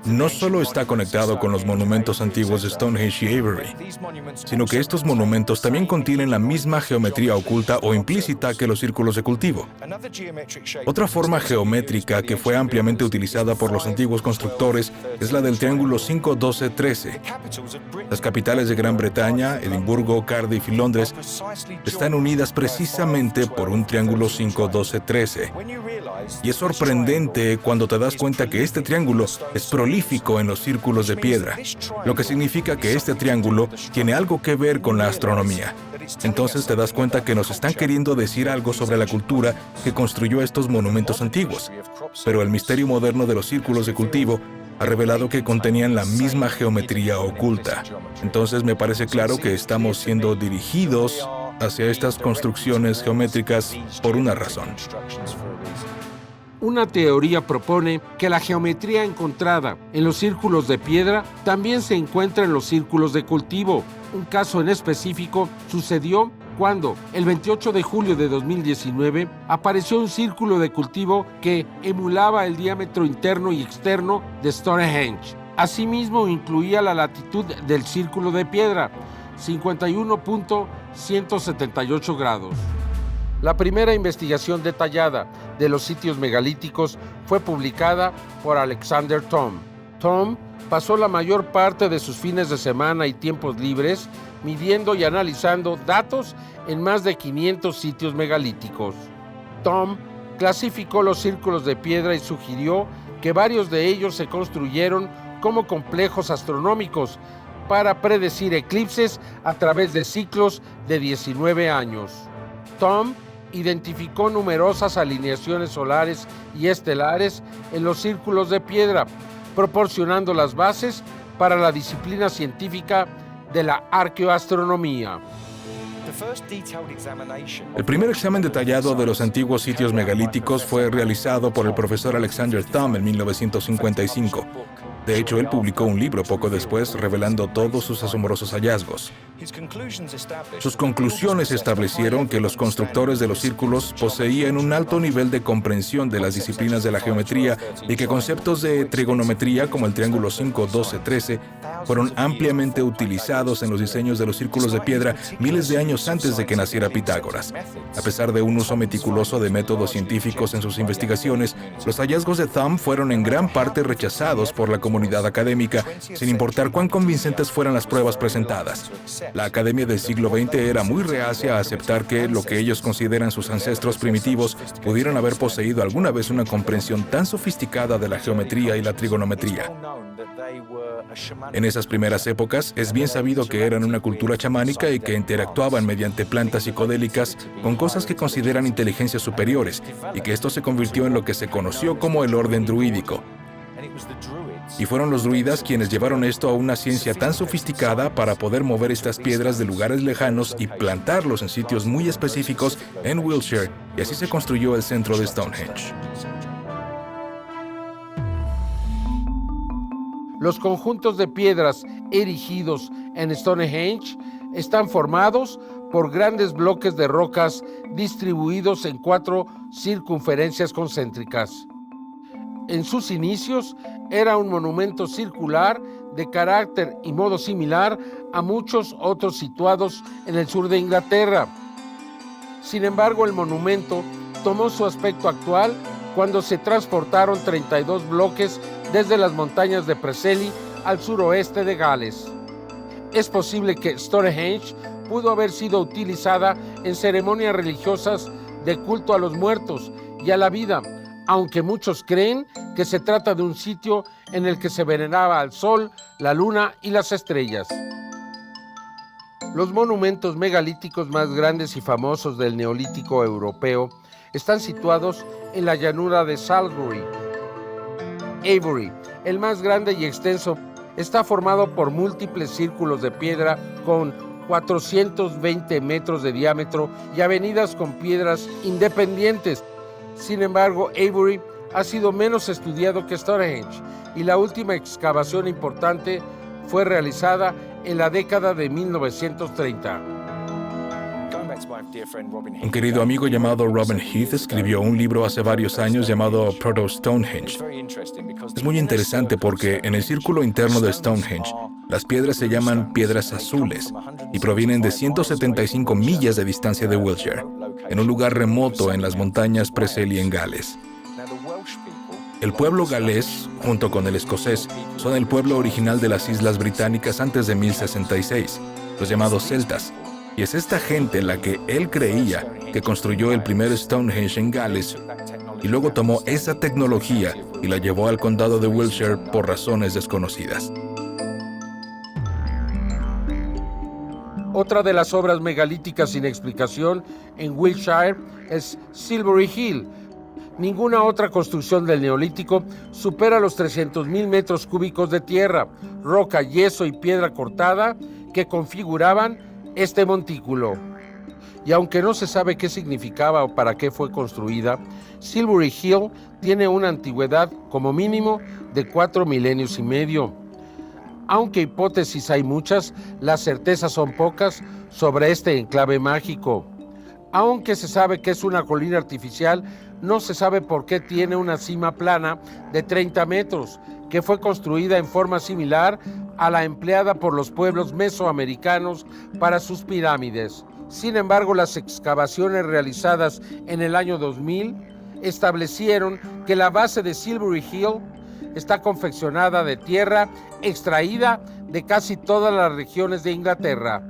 no solo está conectado con los monumentos antiguos de Stonehenge y Avebury, sino que estos monumentos también contienen la misma geometría oculta o implícita que los círculos de cultivo. Otra forma geométrica que fue ampliamente utilizada por los antiguos constructores es la del triángulo 5-12-13. Las capitales de Gran Bretaña, Edimburgo, Cardiff y Londres, están unidas precisamente por un triángulo 5-12-13. Y es sorprendente cuando te das cuenta que este triángulo es prolífico en los círculos de piedra, lo que significa que este triángulo tiene algo que ver con la astronomía. Entonces te das cuenta que nos están queriendo decir algo sobre la cultura que construyó estos monumentos antiguos. Pero el misterio moderno de los círculos de cultivo ha revelado que contenían la misma geometría oculta. Entonces me parece claro que estamos siendo dirigidos hacia estas construcciones geométricas por una razón. Una teoría propone que la geometría encontrada en los círculos de piedra también se encuentra en los círculos de cultivo. Un caso en específico sucedió cuando, el 28 de julio de 2019, apareció un círculo de cultivo que emulaba el diámetro interno y externo de Stonehenge. Asimismo, incluía la latitud del círculo de piedra, 51.178 grados. La primera investigación detallada de los sitios megalíticos fue publicada por Alexander Thom. Thom pasó la mayor parte de sus fines de semana y tiempos libres midiendo y analizando datos en más de 500 sitios megalíticos. Thom clasificó los círculos de piedra y sugirió que varios de ellos se construyeron como complejos astronómicos para predecir eclipses a través de ciclos de 19 años. Thom identificó numerosas alineaciones solares y estelares en los círculos de piedra, proporcionando las bases para la disciplina científica de la arqueoastronomía. El primer examen detallado de los antiguos sitios megalíticos fue realizado por el profesor Alexander Thom en 1955. De hecho, él publicó un libro poco después revelando todos sus asombrosos hallazgos. Sus conclusiones establecieron que los constructores de los círculos poseían un alto nivel de comprensión de las disciplinas de la geometría y que conceptos de trigonometría como el triángulo 5-12-13 fueron ampliamente utilizados en los diseños de los círculos de piedra miles de años antes de que naciera Pitágoras. A pesar de un uso meticuloso de métodos científicos en sus investigaciones, los hallazgos de Thom fueron en gran parte rechazados por la comunidad académica, sin importar cuán convincentes fueran las pruebas presentadas. La academia del siglo XX era muy reacia a aceptar que lo que ellos consideran sus ancestros primitivos pudieran haber poseído alguna vez una comprensión tan sofisticada de la geometría y la trigonometría. En esas primeras épocas, es bien sabido que eran una cultura chamánica y que interactuaban mediante plantas psicodélicas con cosas que consideran inteligencias superiores, y que esto se convirtió en lo que se conoció como el orden druídico. Y fueron los druidas quienes llevaron esto a una ciencia tan sofisticada para poder mover estas piedras de lugares lejanos y plantarlos en sitios muy específicos en Wiltshire, y así se construyó el centro de Stonehenge. Los conjuntos de piedras erigidos en Stonehenge están formados por grandes bloques de rocas distribuidos en 4 circunferencias concéntricas. En sus inicios era un monumento circular de carácter y modo similar a muchos otros situados en el sur de Inglaterra. Sin embargo, el monumento tomó su aspecto actual cuando se transportaron 32 bloques desde las montañas de Preseli al suroeste de Gales. Es posible que Stonehenge pudo haber sido utilizada en ceremonias religiosas de culto a los muertos y a la vida, aunque muchos creen que se trata de un sitio en el que se veneraba al sol, la luna y las estrellas. Los monumentos megalíticos más grandes y famosos del Neolítico europeo están situados en la llanura de Salisbury. Avebury, el más grande y extenso, está formado por múltiples círculos de piedra con 420 metros de diámetro y avenidas con piedras independientes. Sin embargo, Avebury ha sido menos estudiado que Stonehenge y la última excavación importante fue realizada en la década de 1930. Un querido amigo llamado Robin Heath escribió un libro hace varios años llamado Proto-Stonehenge. Es muy interesante porque en el círculo interno de Stonehenge, las piedras se llaman piedras azules y provienen de 175 millas de distancia de Wiltshire, en un lugar remoto en las montañas Preseli en Gales. El pueblo galés, junto con el escocés, son el pueblo original de las Islas Británicas antes de 1066, los llamados celtas. Y es esta gente la que él creía que construyó el primer Stonehenge en Gales y luego tomó esa tecnología y la llevó al condado de Wiltshire por razones desconocidas. Otra de las obras megalíticas sin explicación en Wiltshire es Silbury Hill. Ninguna otra construcción del Neolítico supera los 300,000 metros cúbicos de tierra, roca, yeso y piedra cortada que configuraban este montículo. Y aunque no se sabe qué significaba o para qué fue construida, Silbury Hill tiene una antigüedad como mínimo de 4 milenios y medio. Aunque hipótesis hay muchas, las certezas son pocas sobre este enclave mágico. Aunque se sabe que es una colina artificial, no se sabe por qué tiene una cima plana de 30 metros, que fue construida en forma similar a la empleada por los pueblos mesoamericanos para sus pirámides. Sin embargo, las excavaciones realizadas en el año 2000 establecieron que la base de Silbury Hill está confeccionada de tierra extraída de casi todas las regiones de Inglaterra.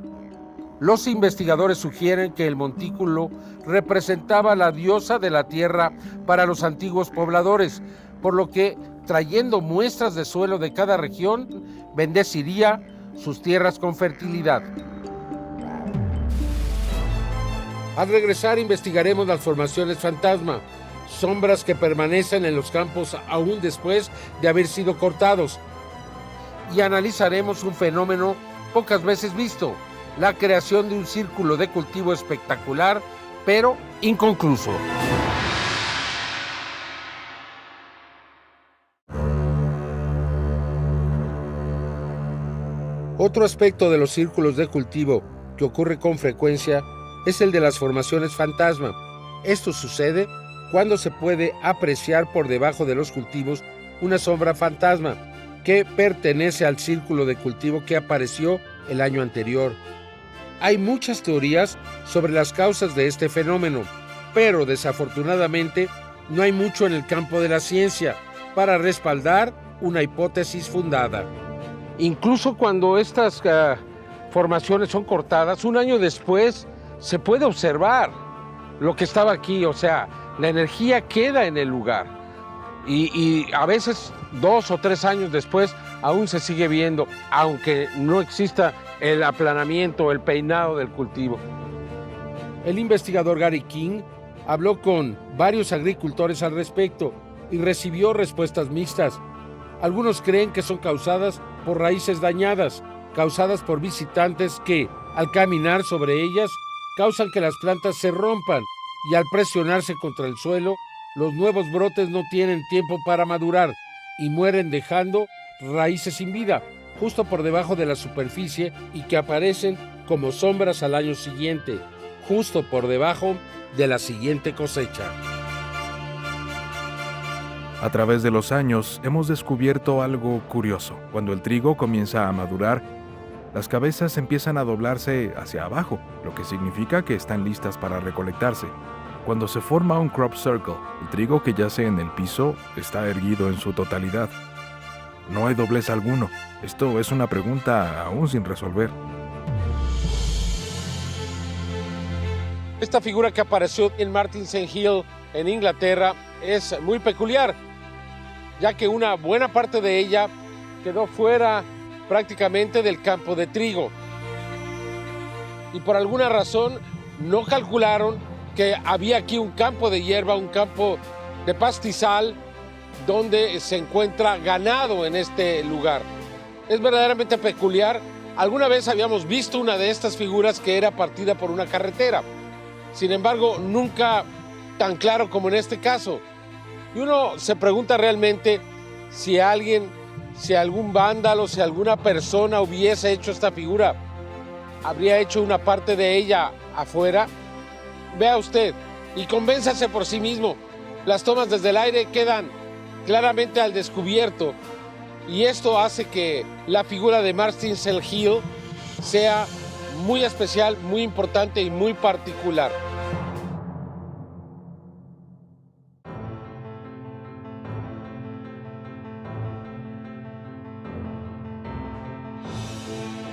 Los investigadores sugieren que el montículo representaba la diosa de la tierra para los antiguos pobladores, por lo que, trayendo muestras de suelo de cada región, bendeciría sus tierras con fertilidad. Al regresar investigaremos las formaciones fantasma, sombras que permanecen en los campos aún después de haber sido cortados, y analizaremos un fenómeno pocas veces visto, la creación de un círculo de cultivo espectacular, pero inconcluso. Otro aspecto de los círculos de cultivo que ocurre con frecuencia es el de las formaciones fantasma. Esto sucede cuando se puede apreciar por debajo de los cultivos una sombra fantasma que pertenece al círculo de cultivo que apareció el año anterior. Hay muchas teorías sobre las causas de este fenómeno, pero desafortunadamente no hay mucho en el campo de la ciencia para respaldar una hipótesis fundada. Incluso cuando estas formaciones son cortadas, un año después se puede observar lo que estaba aquí, o sea, la energía queda en el lugar. Y a veces 2 o 3 años después aún se sigue viendo, aunque no exista el aplanamiento o el peinado del cultivo. El investigador Gary King habló con varios agricultores al respecto y recibió respuestas mixtas. Algunos creen que son causadas por raíces dañadas, causadas por visitantes que, al caminar sobre ellas, causan que las plantas se rompan y al presionarse contra el suelo, los nuevos brotes no tienen tiempo para madurar y mueren dejando raíces sin vida, justo por debajo de la superficie y que aparecen como sombras al año siguiente, justo por debajo de la siguiente cosecha. A través de los años hemos descubierto algo curioso. Cuando el trigo comienza a madurar, las cabezas empiezan a doblarse hacia abajo, lo que significa que están listas para recolectarse. Cuando se forma un crop circle, el trigo que yace en el piso está erguido en su totalidad. No hay doblez alguno. Esto es una pregunta aún sin resolver. Esta figura que apareció en Martins Hill, en Inglaterra, es muy peculiar, ya que una buena parte de ella quedó fuera prácticamente del campo de trigo. Y por alguna razón no calcularon que había aquí un campo de hierba, un campo de pastizal, donde se encuentra ganado en este lugar. Es verdaderamente peculiar. Alguna vez habíamos visto una de estas figuras que era partida por una carretera. Sin embargo, nunca tan claro como en este caso. Y uno se pregunta realmente si algún vándalo, si alguna persona hubiese hecho esta figura, habría hecho una parte de ella afuera. Vea usted y convénzase por sí mismo. Las tomas desde el aire quedan claramente al descubierto y esto hace que la figura de Martins Hill sea muy especial, muy importante y muy particular.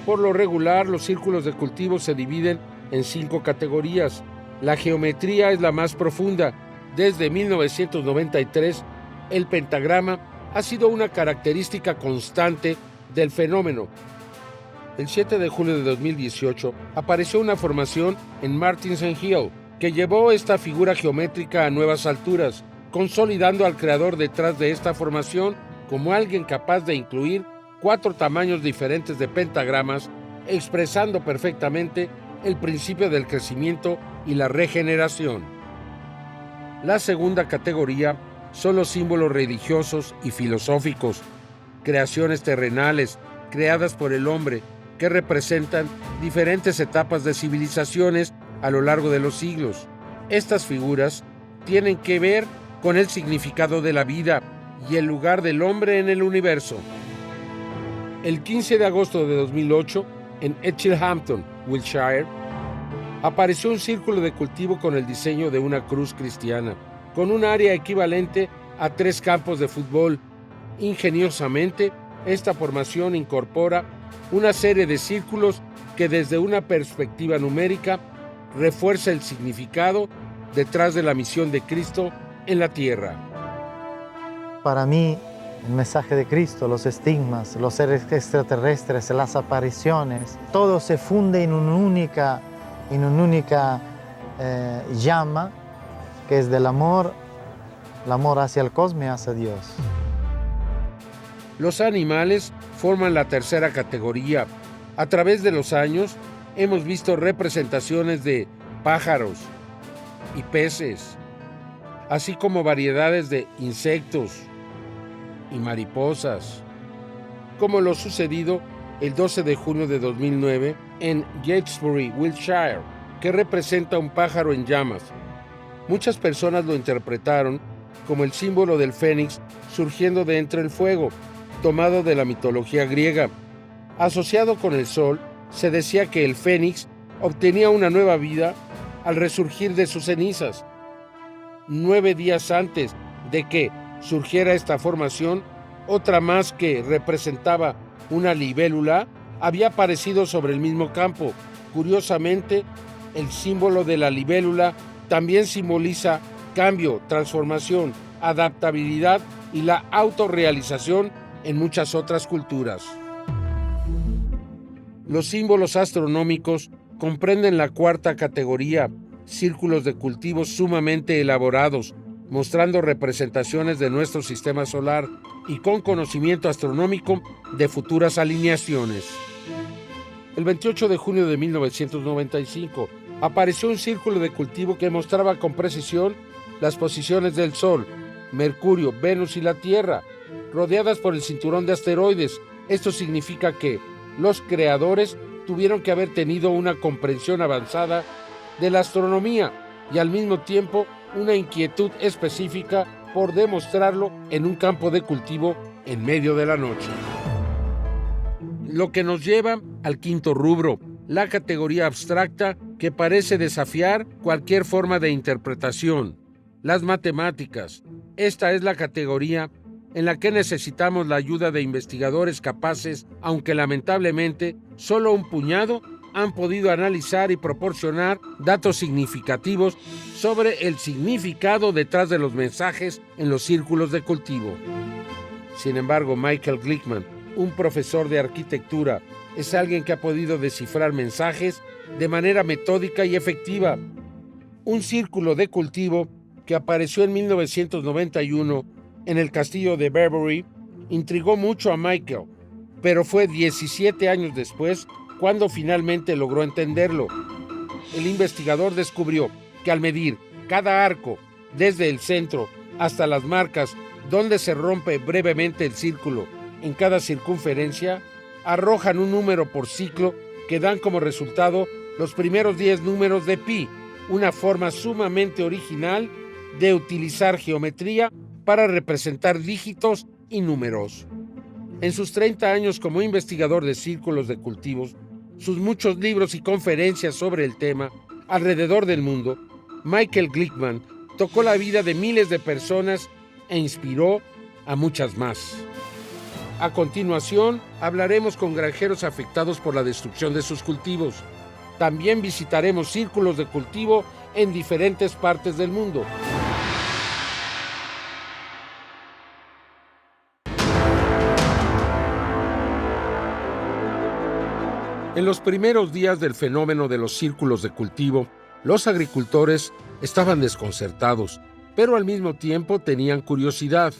Por lo regular, los círculos de cultivo se dividen en 5 categorías. La geometría es la más profunda. Desde 1993, el pentagrama ha sido una característica constante del fenómeno. El 7 de julio de 2018 apareció una formación en Martins Hill que llevó esta figura geométrica a nuevas alturas, consolidando al creador detrás de esta formación como alguien capaz de incluir 4 tamaños diferentes de pentagramas, expresando perfectamente el principio del crecimiento y la regeneración. La segunda categoría son los símbolos religiosos y filosóficos, creaciones terrenales creadas por el hombre que representan diferentes etapas de civilizaciones a lo largo de los siglos. Estas figuras tienen que ver con el significado de la vida y el lugar del hombre en el universo. El 15 de agosto de 2008, en Etchilhampton, Wiltshire, apareció un círculo de cultivo con el diseño de una cruz cristiana, con un área equivalente a 3 campos de fútbol. Ingeniosamente, esta formación incorpora una serie de círculos que desde una perspectiva numérica refuerza el significado detrás de la misión de Cristo en la tierra. Para mí, el mensaje de Cristo, los estigmas, los seres extraterrestres, las apariciones, todo se funde en una única llama que es del amor, el amor hacia el cosmos y hacia Dios. Los animales forman la tercera categoría. A través de los años hemos visto representaciones de pájaros y peces, así como variedades de insectos y mariposas, como lo sucedido el 12 de junio de 2009 en Gatesbury, Wiltshire, que representa un pájaro en llamas. Muchas personas lo interpretaron como el símbolo del fénix surgiendo de entre el fuego, tomado de la mitología griega. Asociado con el sol, se decía que el fénix obtenía una nueva vida al resurgir de sus cenizas. 9 días antes de que surgiera esta formación, otra más que representaba una libélula había aparecido sobre el mismo campo. Curiosamente, el símbolo de la libélula también simboliza cambio, transformación, adaptabilidad y la autorrealización en muchas otras culturas. Los símbolos astronómicos comprenden la cuarta categoría, círculos de cultivos sumamente elaborados, mostrando representaciones de nuestro sistema solar y con conocimiento astronómico de futuras alineaciones. El 28 de junio de 1995 apareció un círculo de cultivo que mostraba con precisión las posiciones del Sol, Mercurio, Venus y la Tierra, rodeadas por el cinturón de asteroides. Esto significa que los creadores tuvieron que haber tenido una comprensión avanzada de la astronomía y al mismo tiempo una inquietud específica por demostrarlo en un campo de cultivo en medio de la noche. Lo que nos lleva al quinto rubro, la categoría abstracta que parece desafiar cualquier forma de interpretación, las matemáticas. Esta es la categoría en la que necesitamos la ayuda de investigadores capaces, aunque lamentablemente solo un puñado han podido analizar y proporcionar datos significativos sobre el significado detrás de los mensajes en los círculos de cultivo. Sin embargo, Michael Glickman, un profesor de arquitectura, es alguien que ha podido descifrar mensajes de manera metódica y efectiva. Un círculo de cultivo que apareció en 1991 en el castillo de Berbury intrigó mucho a Michael, pero fue 17 años después cuando finalmente logró entenderlo. El investigador descubrió que al medir cada arco, desde el centro hasta las marcas donde se rompe brevemente el círculo en cada circunferencia, arrojan un número por ciclo que dan como resultado los primeros 10 números de pi, una forma sumamente original de utilizar geometría para representar dígitos y números. En sus 30 años como investigador de círculos de cultivos, sus muchos libros y conferencias sobre el tema alrededor del mundo, Michael Glickman tocó la vida de miles de personas e inspiró a muchas más. A continuación, hablaremos con granjeros afectados por la destrucción de sus cultivos. También visitaremos círculos de cultivo en diferentes partes del mundo. En los primeros días del fenómeno de los círculos de cultivo, los agricultores estaban desconcertados, pero al mismo tiempo tenían curiosidad.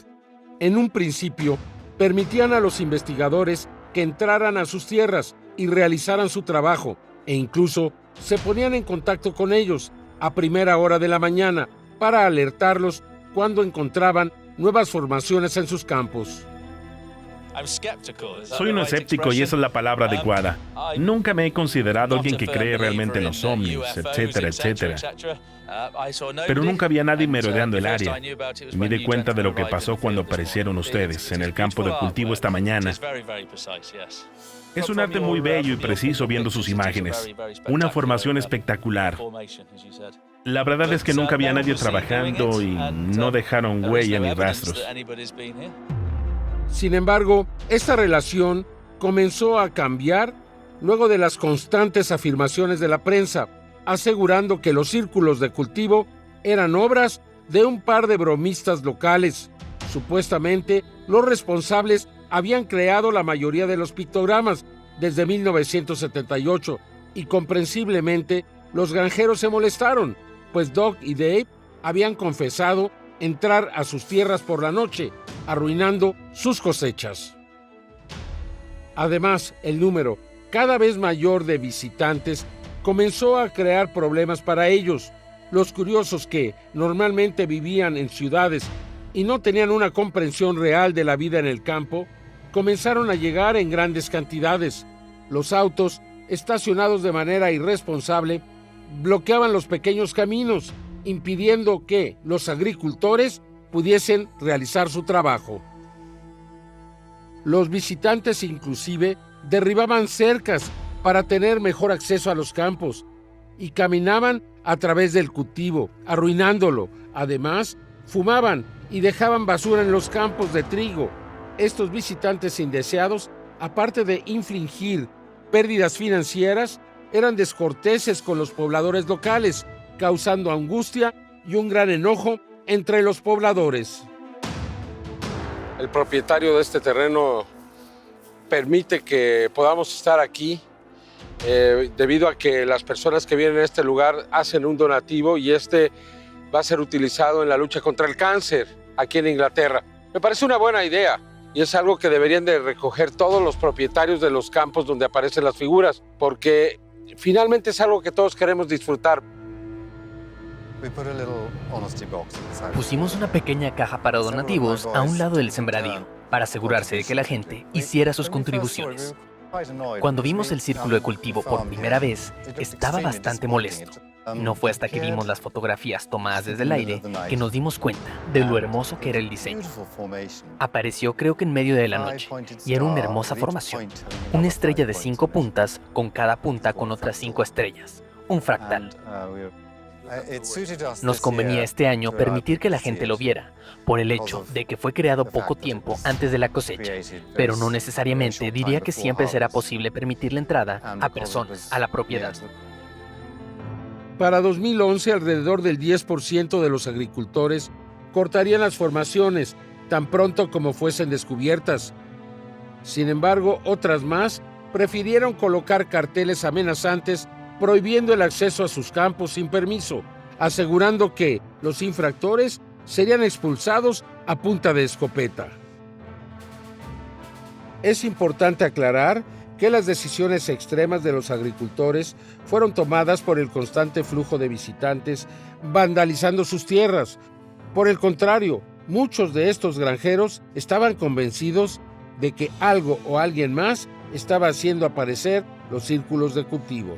En un principio, permitían a los investigadores que entraran a sus tierras y realizaran su trabajo, e incluso se ponían en contacto con ellos a primera hora de la mañana para alertarlos cuando encontraban nuevas formaciones en sus campos. Soy un escéptico y esa es la palabra adecuada. Nunca me he considerado alguien que cree realmente en los ovnis, etcétera, etcétera. Pero nunca había nadie merodeando el área. Y me di cuenta de lo que pasó cuando aparecieron ustedes en el campo de cultivo esta mañana. Es un arte muy bello y preciso viendo sus imágenes. Una formación espectacular. La verdad es que nunca había nadie trabajando y no dejaron huella ni rastros. Sin embargo, esta relación comenzó a cambiar luego de las constantes afirmaciones de la prensa, asegurando que los círculos de cultivo eran obras de un par de bromistas locales. Supuestamente, los responsables habían creado la mayoría de los pictogramas desde 1978 y comprensiblemente los granjeros se molestaron, pues Doug y Dave habían confesado entrar a sus tierras por la noche, arruinando sus cosechas. Además, el número cada vez mayor de visitantes comenzó a crear problemas para ellos. Los curiosos que normalmente vivían en ciudades y no tenían una comprensión real de la vida en el campo, comenzaron a llegar en grandes cantidades. Los autos, estacionados de manera irresponsable, bloqueaban los pequeños caminos, impidiendo que los agricultores pudiesen realizar su trabajo. Los visitantes inclusive derribaban cercas para tener mejor acceso a los campos y caminaban a través del cultivo, arruinándolo. Además, fumaban y dejaban basura en los campos de trigo. Estos visitantes indeseados, aparte de infligir pérdidas financieras, eran descorteses con los pobladores locales, causando angustia y un gran enojo entre los pobladores. El propietario de este terreno permite que podamos estar aquí debido a que las personas que vienen a este lugar hacen un donativo y este va a ser utilizado en la lucha contra el cáncer aquí en Inglaterra. Me parece una buena idea y es algo que deberían de recoger todos los propietarios de los campos donde aparecen las figuras, porque finalmente es algo que todos queremos disfrutar. Pusimos una pequeña caja para donativos a un lado del sembradío, para asegurarse de que la gente hiciera sus contribuciones. Cuando vimos el círculo de cultivo por primera vez, estaba bastante molesto. No fue hasta que vimos las fotografías tomadas desde el aire que nos dimos cuenta de lo hermoso que era el diseño. Apareció creo que en medio de la noche y era una hermosa formación. Una estrella de 5 puntas con cada punta con otras 5 estrellas. Un fractal. Nos convenía este año permitir que la gente lo viera, por el hecho de que fue creado poco tiempo antes de la cosecha, pero no necesariamente diría que siempre será posible permitir la entrada a personas a la propiedad. Para 2011, alrededor del 10% de los agricultores cortarían las formaciones tan pronto como fuesen descubiertas. Sin embargo, otras más prefirieron colocar carteles amenazantes prohibiendo el acceso a sus campos sin permiso, asegurando que los infractores serían expulsados a punta de escopeta. Es importante aclarar que las decisiones extremas de los agricultores fueron tomadas por el constante flujo de visitantes vandalizando sus tierras. Por el contrario, muchos de estos granjeros estaban convencidos de que algo o alguien más estaba haciendo aparecer los círculos de cultivo.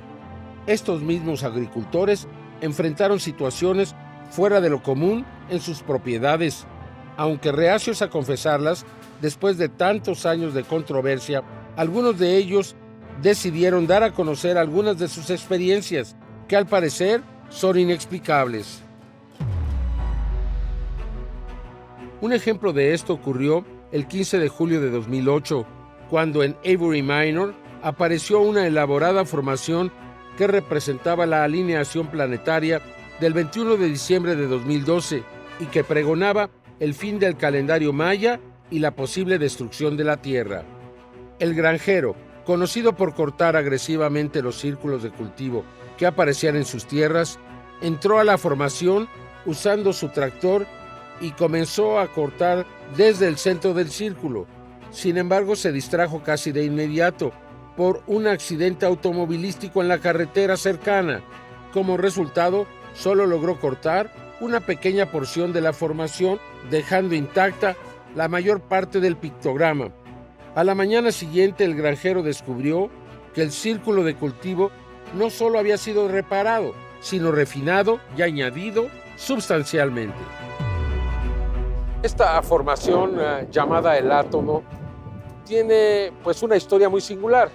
Estos mismos agricultores enfrentaron situaciones fuera de lo común en sus propiedades. Aunque reacios a confesarlas, después de tantos años de controversia, algunos de ellos decidieron dar a conocer algunas de sus experiencias, que al parecer son inexplicables. Un ejemplo de esto ocurrió el 15 de julio de 2008, cuando en Avery Minor apareció una elaborada formación que representaba la alineación planetaria del 21 de diciembre de 2012 y que pregonaba el fin del calendario maya y la posible destrucción de la Tierra. El granjero, conocido por cortar agresivamente los círculos de cultivo que aparecían en sus tierras, entró a la formación usando su tractor y comenzó a cortar desde el centro del círculo. Sin embargo, se distrajo casi de inmediato por un accidente automovilístico en la carretera cercana. Como resultado, solo logró cortar una pequeña porción de la formación, dejando intacta la mayor parte del pictograma. A la mañana siguiente, el granjero descubrió que el círculo de cultivo no solo había sido reparado, sino refinado y añadido sustancialmente. Esta formación llamada el átomo tiene pues una historia muy singular,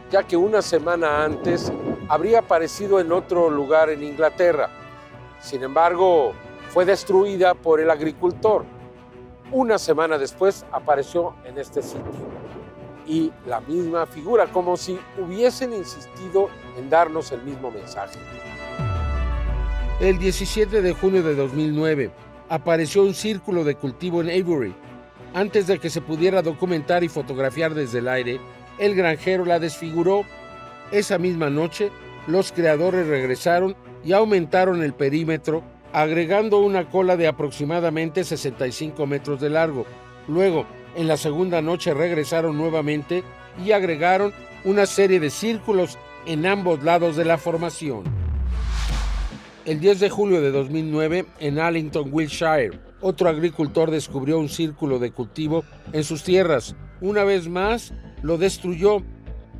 ya que una semana antes habría aparecido en otro lugar en Inglaterra. Sin embargo, fue destruida por el agricultor. Una semana después apareció en este sitio. Y la misma figura, como si hubiesen insistido en darnos el mismo mensaje. El 17 de junio de 2009 apareció un círculo de cultivo en Avery. Antes de que se pudiera documentar y fotografiar desde el aire, el granjero la desfiguró. Esa misma noche, los creadores regresaron y aumentaron el perímetro, agregando una cola de aproximadamente 65 metros de largo. Luego, en la segunda noche regresaron nuevamente y agregaron una serie de círculos en ambos lados de la formación. El 10 de julio de 2009, en Allington, Wiltshire, otro agricultor descubrió un círculo de cultivo en sus tierras. Una vez más, lo destruyó,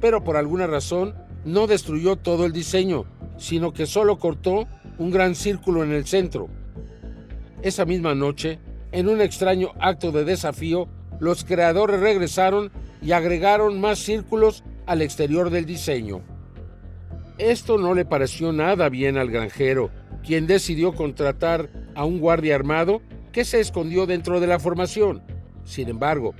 pero por alguna razón no destruyó todo el diseño, sino que solo cortó un gran círculo en el centro. Esa misma noche, en un extraño acto de desafío, los creadores regresaron y agregaron más círculos al exterior del diseño. Esto no le pareció nada bien al granjero, quien decidió contratar a un guardia armado que se escondió dentro de la formación. Sin embargo,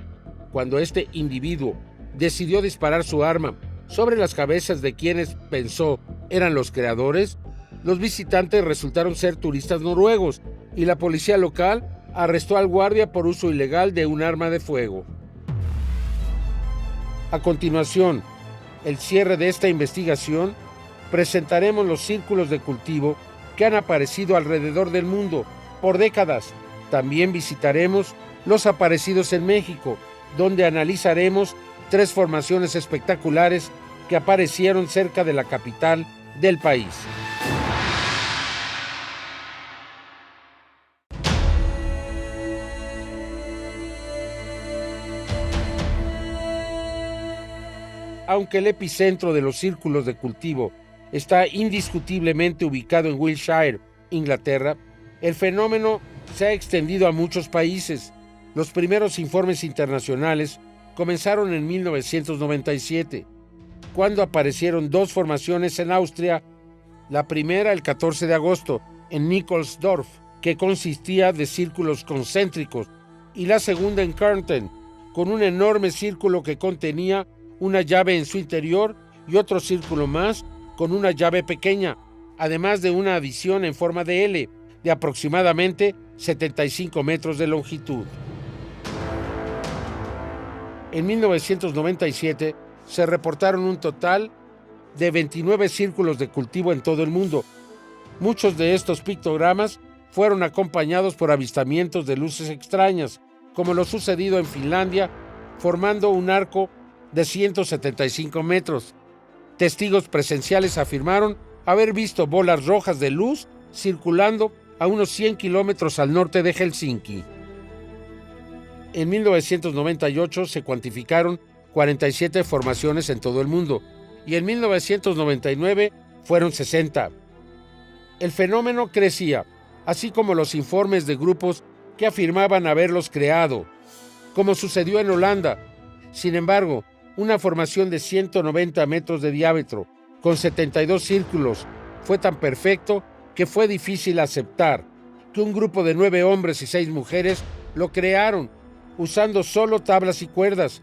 cuando este individuo decidió disparar su arma sobre las cabezas de quienes pensó eran los creadores, los visitantes resultaron ser turistas noruegos y la policía local arrestó al guardia por uso ilegal de un arma de fuego. A continuación, el cierre de esta investigación, presentaremos los círculos de cultivo que han aparecido alrededor del mundo por décadas. También visitaremos los aparecidos en México, donde analizaremos 3 formaciones espectaculares que aparecieron cerca de la capital del país. Aunque el epicentro de los círculos de cultivo está indiscutiblemente ubicado en Wiltshire, Inglaterra, el fenómeno se ha extendido a muchos países. Los primeros informes internacionales comenzaron en 1997, cuando aparecieron 2 formaciones en Austria. La primera el 14 de agosto, en Nikolsdorf, que consistía de círculos concéntricos, y la segunda en Kärnten, con un enorme círculo que contenía una llave en su interior y otro círculo más con una llave pequeña, además de una adición en forma de L, de aproximadamente 75 metros de longitud. En 1997 se reportaron un total de 29 círculos de cultivo en todo el mundo. Muchos de estos pictogramas fueron acompañados por avistamientos de luces extrañas, como lo sucedido en Finlandia, formando un arco de 175 metros. Testigos presenciales afirmaron haber visto bolas rojas de luz circulando a unos 100 kilómetros al norte de Helsinki. En 1998 se cuantificaron 47 formaciones en todo el mundo y en 1999 fueron 60. El fenómeno crecía, así como los informes de grupos que afirmaban haberlos creado, como sucedió en Holanda. Sin embargo, una formación de 190 metros de diámetro, con 72 círculos, fue tan perfecto que fue difícil aceptar que un grupo de 9 hombres y 6 mujeres lo crearon, usando solo tablas y cuerdas.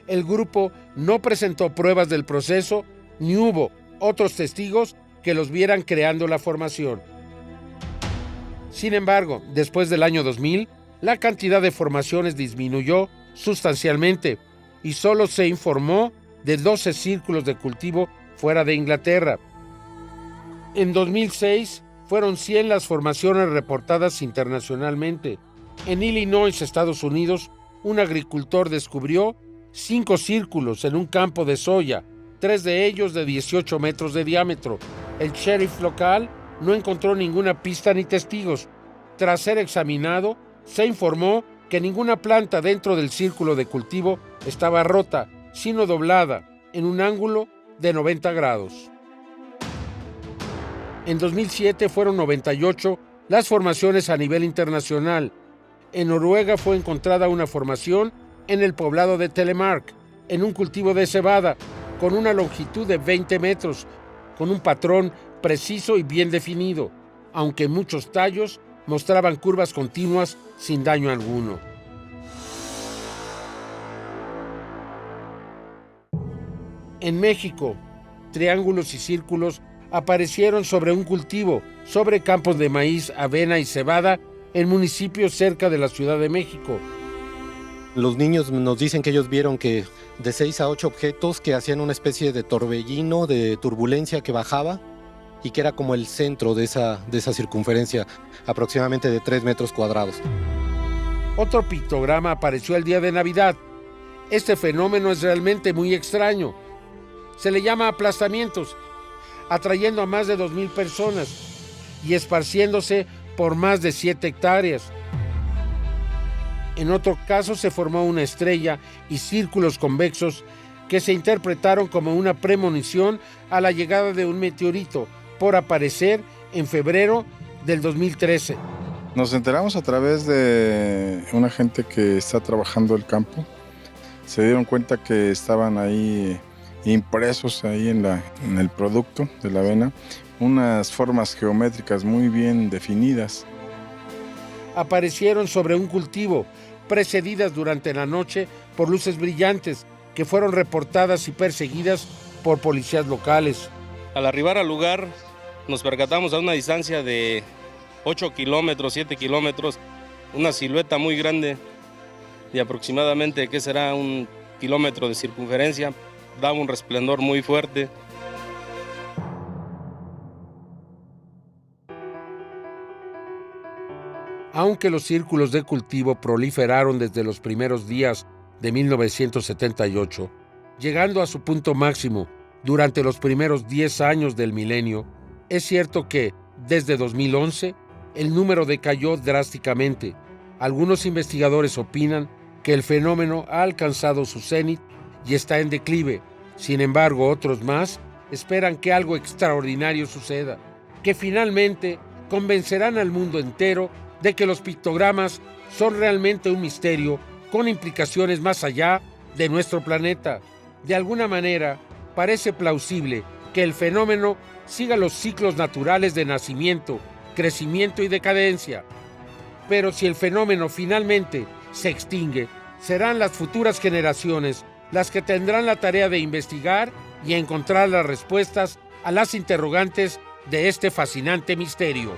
El grupo no presentó pruebas del proceso, ni hubo otros testigos que los vieran creando la formación. Sin embargo, después del año 2000, la cantidad de formaciones disminuyó sustancialmente y solo se informó de 12 círculos de cultivo fuera de Inglaterra. En 2006 fueron 100 las formaciones reportadas internacionalmente. En Illinois, Estados Unidos, un agricultor descubrió 5 círculos en un campo de soya, 3 de ellos de 18 metros de diámetro. El sheriff local no encontró ninguna pista ni testigos. Tras ser examinado, se informó que ninguna planta dentro del círculo de cultivo estaba rota, sino doblada en un ángulo de 90 grados. En 2007 fueron 98 las formaciones a nivel internacional. En Noruega fue encontrada una formación en el poblado de Telemark, en un cultivo de cebada, con una longitud de 20 metros, con un patrón preciso y bien definido, aunque muchos tallos mostraban curvas continuas sin daño alguno. En México, triángulos y círculos aparecieron sobre un cultivo, sobre campos de maíz, avena y cebada en municipios cerca de la Ciudad de México. Los niños nos dicen que ellos vieron que de 6 a 8 objetos que hacían una especie de torbellino, de turbulencia que bajaba y que era como el centro de esa circunferencia, aproximadamente de 3 metros cuadrados. Otro pictograma apareció el día de Navidad. Este fenómeno es realmente muy extraño. Se le llama aplastamientos, atrayendo a más de 2,000 personas y esparciéndose por más de 7 hectáreas. En otro caso se formó una estrella y círculos convexos que se interpretaron como una premonición a la llegada de un meteorito, por aparecer en febrero del 2013. Nos enteramos a través de una gente que está trabajando el campo. Se dieron cuenta que estaban ahí impresos ahí en el producto de la avena unas formas geométricas muy bien definidas. Aparecieron sobre un cultivo, precedidas durante la noche por luces brillantes que fueron reportadas y perseguidas por policías locales. Al arribar al lugar, nos percatamos a una distancia de 8 kilómetros, 7 kilómetros, una silueta muy grande de aproximadamente, ¿qué será? 1 kilómetro de circunferencia, daba un resplandor muy fuerte. Aunque los círculos de cultivo proliferaron desde los primeros días de 1978, llegando a su punto máximo durante los primeros 10 años del milenio, es cierto que, desde 2011, el número decayó drásticamente. Algunos investigadores opinan que el fenómeno ha alcanzado su cenit y está en declive, Sin embargo, otros más esperan que algo extraordinario suceda, que finalmente convencerán al mundo entero de que los pictogramas son realmente un misterio con implicaciones más allá de nuestro planeta. De alguna manera, parece plausible que el fenómeno siga los ciclos naturales de nacimiento, crecimiento y decadencia. Pero si el fenómeno finalmente se extingue, serán las futuras generaciones las que tendrán la tarea de investigar y encontrar las respuestas a las interrogantes de este fascinante misterio.